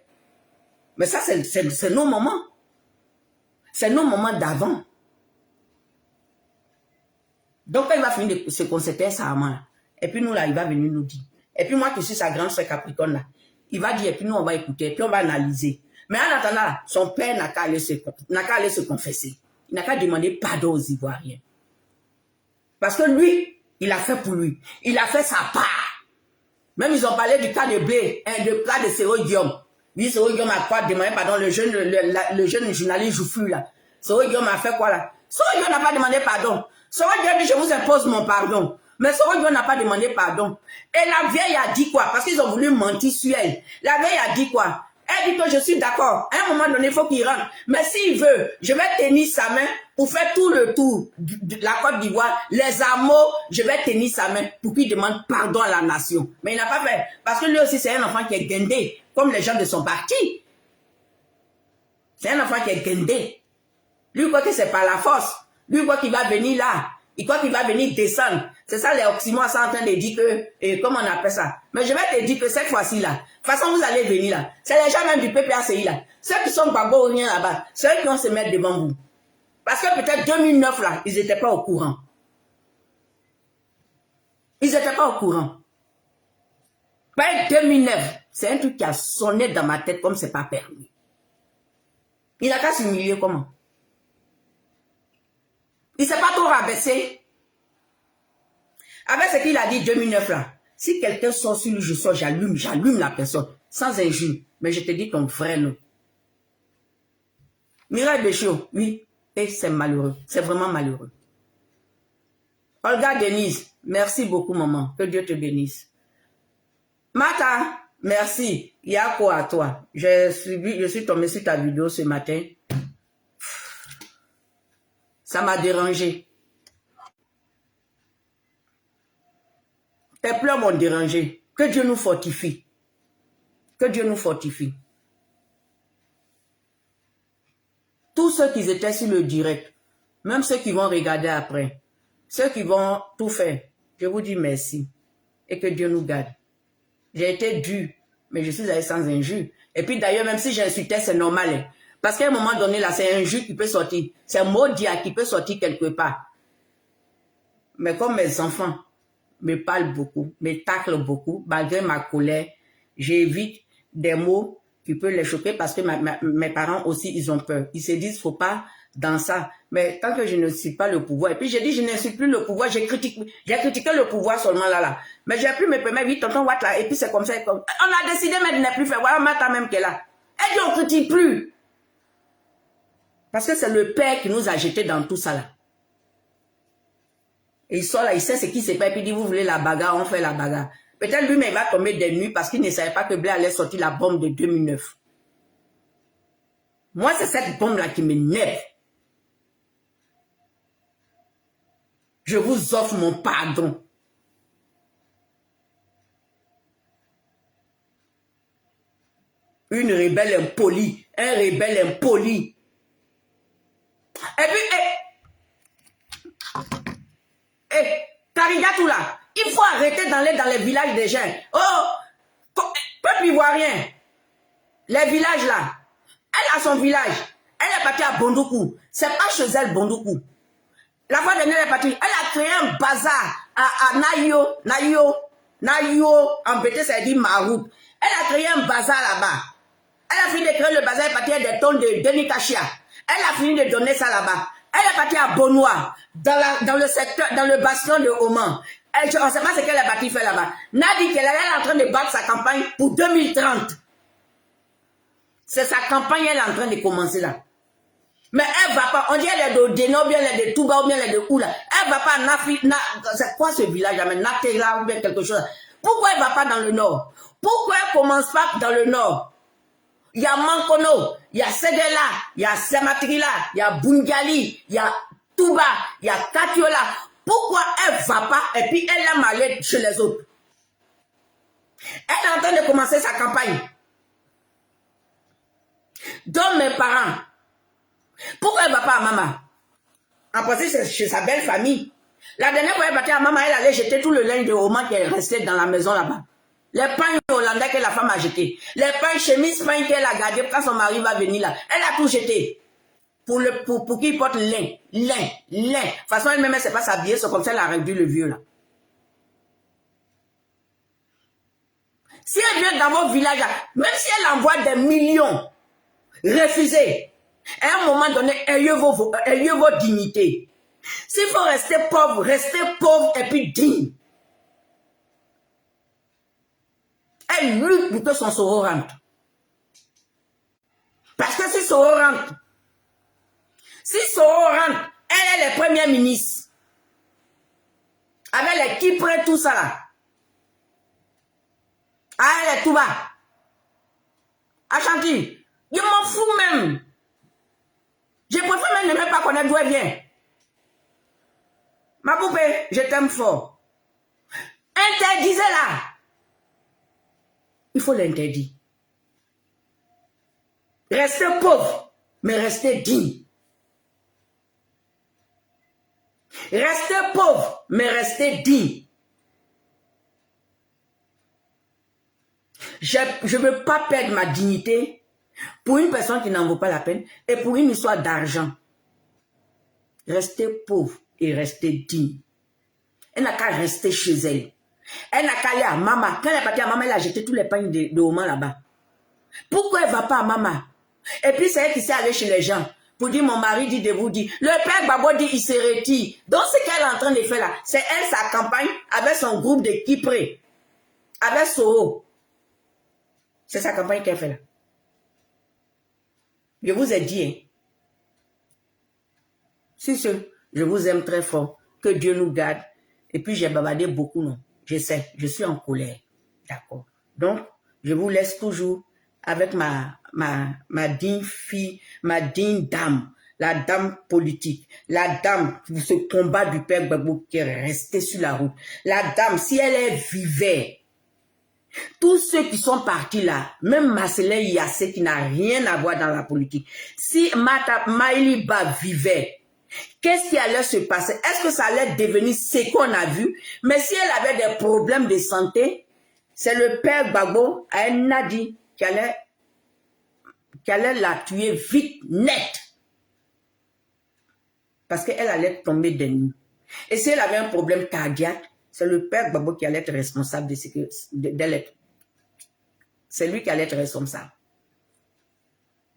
Mais ça, c'est nos moments. C'est nos moments d'avant. Donc, quand il va finir de se concerter sa maman, et puis nous là, il va venir nous dire. Et puis moi, qui suis sa grande soeur Capricorne là, il va dire, et puis nous, on va écouter, et puis on va analyser. Mais en attendant, là, son père n'a qu'à aller se confesser. Il n'a qu'à demander pardon aux Ivoiriens. Parce que lui, il a fait pour lui. Il a fait sa part. Même ils ont parlé du cas de Blé, du cas de Sero Guillaume. Lui, Sero Guillaume a quoi demandé pardon, le jeune journaliste Joufflu là. Sero Guillaume a fait quoi là? Sero Guillaume n'a pas demandé pardon. Sero Guillaume dit, je vous impose mon pardon. Mais Sero Guillaume n'a pas demandé pardon. Et la vieille a dit quoi? Parce qu'ils ont voulu mentir sur elle. La vieille a dit quoi? Elle dit que je suis d'accord. À un moment donné, il faut qu'il rentre. Mais s'il veut, je vais tenir sa main pour faire tout le tour de la Côte d'Ivoire. Les hameaux, je vais tenir sa main pour qu'il demande pardon à la nation. Mais il n'a pas fait. Parce que lui aussi, c'est un enfant qui est guindé, comme les gens de son parti. C'est un enfant qui est guindé. Lui, il croit que c'est par la force. Lui, il croit qu'il va venir là. Il croit qu'il va venir descendre. C'est ça, les oxymores sont en train de dire que, comment on appelle ça. Mais je vais te dire que cette fois-ci là, de toute façon, vous allez venir là. C'est les gens même du PPACI là. Ceux qui sont Gbagbo ou rien là-bas. Ceux qui vont se mettre devant vous. Parce que peut-être 2009 là, ils n'étaient pas au courant. Ils n'étaient pas au courant. Peut-être 2009, c'est un truc qui a sonné dans ma tête comme c'est pas permis. Il n'a qu'à s'humilier comment? Il ne s'est pas trop rabaissé. Avec ce qu'il a dit 2009 là. Si quelqu'un sort sur lui, je sors, j'allume la personne. Sans injure. Mais je te dis ton vrai nom. Mireille Béchot, oui. Et c'est malheureux. C'est vraiment malheureux. Olga Denise, merci beaucoup, maman. Que Dieu te bénisse. Martha, merci. Il y a quoi à toi? Je suis tombée sur ta vidéo ce matin. Ça m'a dérangé. Tes pleurs m'ont dérangé. Que Dieu nous fortifie. Que Dieu nous fortifie. Tous ceux qui étaient sur le direct, même ceux qui vont regarder après, ceux qui vont tout faire, je vous dis merci. Et que Dieu nous garde. J'ai été dur, mais je suis allé sans injure. Et puis d'ailleurs, même si j'insultais, c'est normal. Hein. Parce qu'à un moment donné, là, c'est un injure qui peut sortir. C'est un mot dia qui peut sortir quelque part. Mais comme mes enfants me parlent beaucoup, me taclent beaucoup, malgré ma colère, j'évite des mots qui peuvent les choquer parce que mes parents aussi, ils ont peur. Ils se disent, faut pas dans ça. Mais tant que je ne suis pas le pouvoir, et puis j'ai dit, je n'insulte plus le pouvoir, j'ai critiqué le pouvoir seulement là. Mais j'ai pu me permettre, oui, tonton Watt là, et puis c'est comme ça. On a décidé mais de ne plus faire. Voilà, Mata même qui est là. Elle dit, on ne critique plus. Parce que c'est le père qui nous a jetés dans tout ça là. Et il sort là, il sait ce qui se passe, et puis il dit, vous voulez la bagarre, on fait la bagarre. Peut-être lui, mais il va tomber des nuits parce qu'il ne savait pas que Blair allait sortir la bombe de 2009. Moi, c'est cette bombe-là qui m'énerve. Je vous offre mon pardon. Une rebelle impolie, un rebelle impoli. Et puis, Tarigatou là, il faut arrêter d'aller dans les villages des gens. Oh, peuple ivoirien, les villages là, elle a son village, elle est partie à Bondoukou, c'est pas chez elle Bondoukou. La fois dernière, elle est partie, elle a créé un bazar à Nayo, en BT, ça dit Marouk. Elle a créé un bazar là-bas. Elle a fini de créer le bazar, elle est partie à des tonnes de Denis Kachia. Elle a fini de donner ça là-bas. Elle est partie à Bonois, dans le secteur, dans le bastion de Oman. On ne sait pas ce qu'elle est partie faire là-bas. Nadi qu'elle est en train de battre sa campagne pour 2030. C'est sa campagne, elle est en train de commencer là. Mais elle va pas, on dit elle est de Deno, bien elle est de Touba, ou bien elle est de Oula. Elle va pas à Nafi, c'est quoi ce village là, Natela ou bien quelque chose. Pourquoi elle va pas dans le nord? Pourquoi elle commence pas dans le nord? Il y a Mankono, il y a Sedela, il y a Sematrila, il y a Bungali, il y a Touba, il y a Katiola. Pourquoi elle va pas et puis elle aime aller chez les autres? Elle est en train de commencer sa campagne. Donc mes parents, pourquoi elle ne va pas à maman? En passant chez sa belle famille. La dernière fois elle est partie à maman, elle allait jeter tout le linge de Oman qui est resté dans la maison là-bas. Les pains hollandais que la femme a jeté. Les pains chemises, pains qu'elle a gardé quand son mari va venir là. Elle a tout jeté. Pour qu'il porte lin. De toute façon, elle-même, elle ne sait pas s'habiller, c'est comme ça elle a rendu le vieux là. Si elle vient dans votre village là, même si elle envoie des millions, refusez. À un moment donné, ayez vos dignités. S'il faut rester pauvre et puis digne. Elle lutte pour que son Soro rentre. Parce que si Soro rentre, elle est la première ministre. Avec les qui prennent tout ça là. Ah, elle est tout bas. Ashanti, je m'en fous même. Je préfère même ne même pas connaître d'où elle vient. Ma poupée, je t'aime fort. Interdisez-la. Il faut l'interdire. Restez pauvre, mais restez digne. Restez pauvre, mais restez digne. Je ne veux pas perdre ma dignité pour une personne qui n'en vaut pas la peine et pour une histoire d'argent. Restez pauvre et restez digne. Elle n'a qu'à rester chez elle. Elle n'a qu'à aller à maman. Quand elle est partie à maman, elle a jeté tous les pains de Oman là-bas. Pourquoi elle ne va pas à maman? Et puis c'est elle qui s'est allée chez les gens pour dire mon mari dit de vous dire. Le père Gbagbo dit il se retire. Donc ce qu'elle est en train de faire là, c'est elle sa campagne avec son groupe de Kipré. Avec Soro. C'est sa campagne qu'elle fait là. Je vous ai dit. Hein. Si je vous aime très fort. Que Dieu nous garde. Et puis j'ai bavardé beaucoup, non. Je sais, je suis en colère. D'accord. Donc, je vous laisse toujours avec ma digne fille, ma digne dame, la dame politique, la dame pour ce combat du père Gbagbo qui est resté sur la route. La dame, si elle vivait, tous ceux qui sont partis là, même Marcelin Yassé qui n'a rien à voir dans la politique, si Maïliba vivait, qu'est-ce qui allait se passer? Est-ce que ça allait devenir ce qu'on a vu? Mais si elle avait des problèmes de santé, c'est le père Gbagbo, elle a dit qu'elle allait la tuer vite, net. Parce qu'elle allait tomber des nues. Et si elle avait un problème cardiaque, c'est le père Gbagbo qui allait être responsable d'elle. C'est lui qui allait être responsable.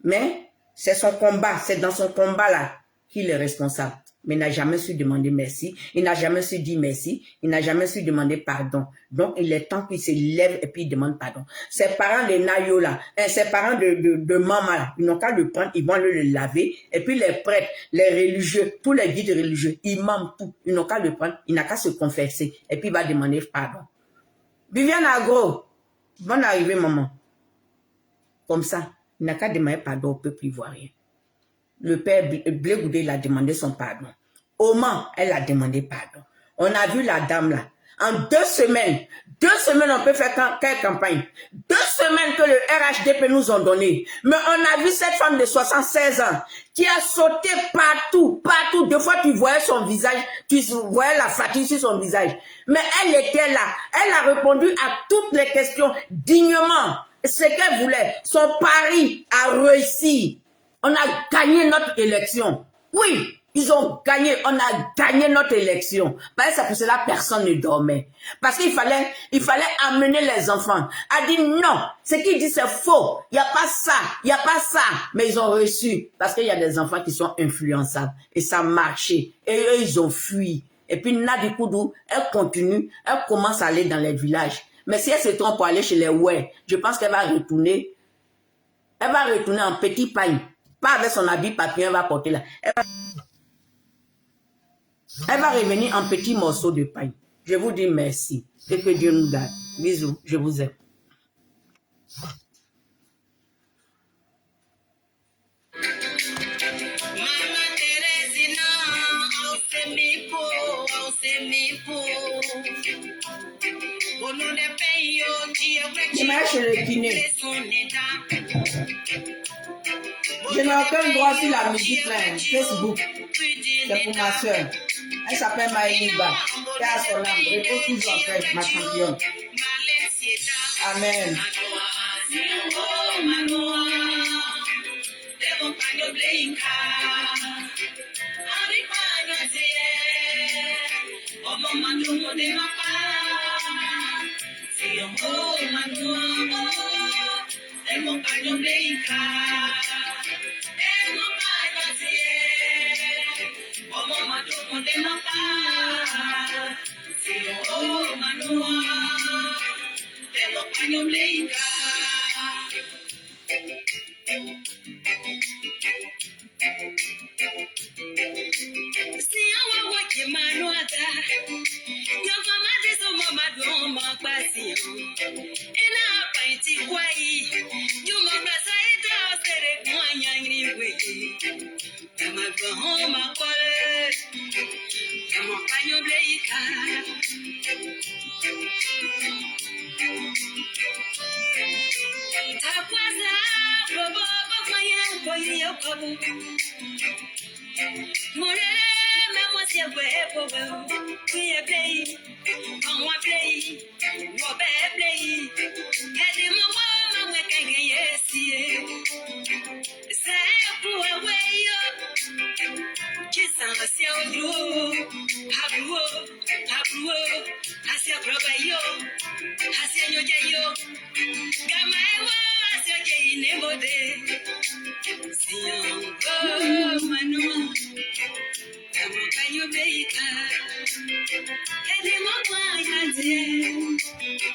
Mais c'est son combat, c'est dans son combat-là qu'il est responsable. Mais il n'a jamais su demander merci, il n'a jamais su dire merci, il n'a jamais su demander pardon. Donc il est temps qu'il se lève et puis il demande pardon. Ses parents de Nayo là, ses parents de maman là, ils n'ont qu'à le prendre, ils vont le laver. Et puis les prêtres, les religieux, tous les guides religieux, imams, tout, ils n'ont qu'à le prendre, il n'a qu'à se confesser. Et puis il va demander pardon. Viviane Agro, bonne arrivée maman. Comme ça, il n'a qu'à demander pardon au peuple ivoirien. Le père Blé Goudé, il a demandé son pardon. Oman, elle a demandé pardon. On a vu la dame là. En 2 semaines, on peut faire quelle campagne? 2 semaines que le RHDP nous ont donné. Mais on a vu cette femme de 76 ans qui a sauté partout, partout. Des fois, tu voyais son visage, tu voyais la fatigue sur son visage. Mais elle était là. Elle a répondu à toutes les questions dignement. Ce qu'elle voulait. Son pari a réussi. On a gagné notre élection. Oui, ils ont gagné. On a gagné notre élection. Parce que pour cela, personne ne dormait. Parce qu'il fallait amener les enfants. A dit non. Ce qu'il dit, c'est faux. Il n'y a pas ça. Il n'y a pas ça. Mais ils ont reçu. Parce qu'il y a des enfants qui sont influençables. Et ça marchait. Et eux, ils ont fui. Et puis, Nadi Koudou, elle continue. Elle commence à aller dans les villages. Mais si elle se trompe pour aller chez les ouais, je pense qu'elle va retourner. Elle va retourner en petit pain. Pas avec son habit papillon, elle va porter là. Elle va revenir en petits morceaux de pain. Je vous dis merci. Et que Dieu nous garde. Bisous. Je vous aime. Je m'ai chez le kiné. Je n'ai aucun droit sur la musique là, Facebook. C'est pour ma soeur. Elle s'appelle Maïliba. Et à son âme, repose toujours en paix, ma championne. Amen.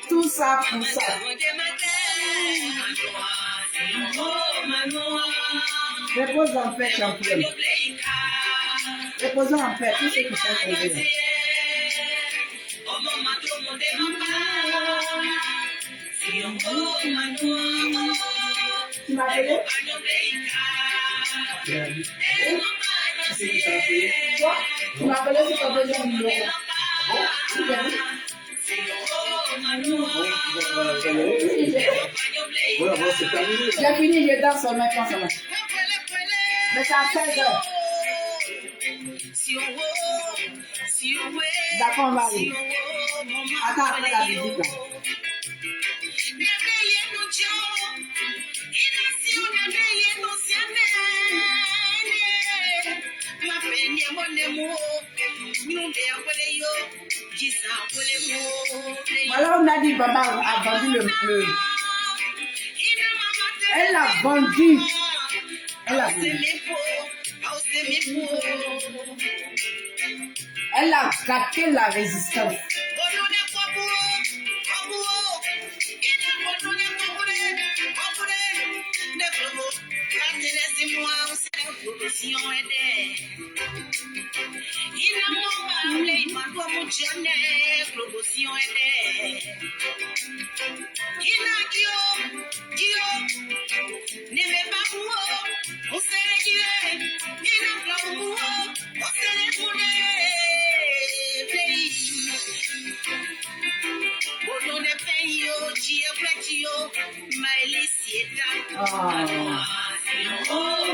Tout ça pour ça. Repose en paix, champion. Reposons en paix, tous ceux qui sont tombés. Tu m'as appelé? Quoi? Tu m'as appelé sur ton deuxième numéro. J'ai fini, je danse maintenant, ça va. Mais c'est à 16h. D'accord, on va aller. Attends, après la musique, là. Voilà, on a dit Baba a vendu le bleu. Elle a vendu. Elle a vendu. Elle a gâté la résistance. Oh,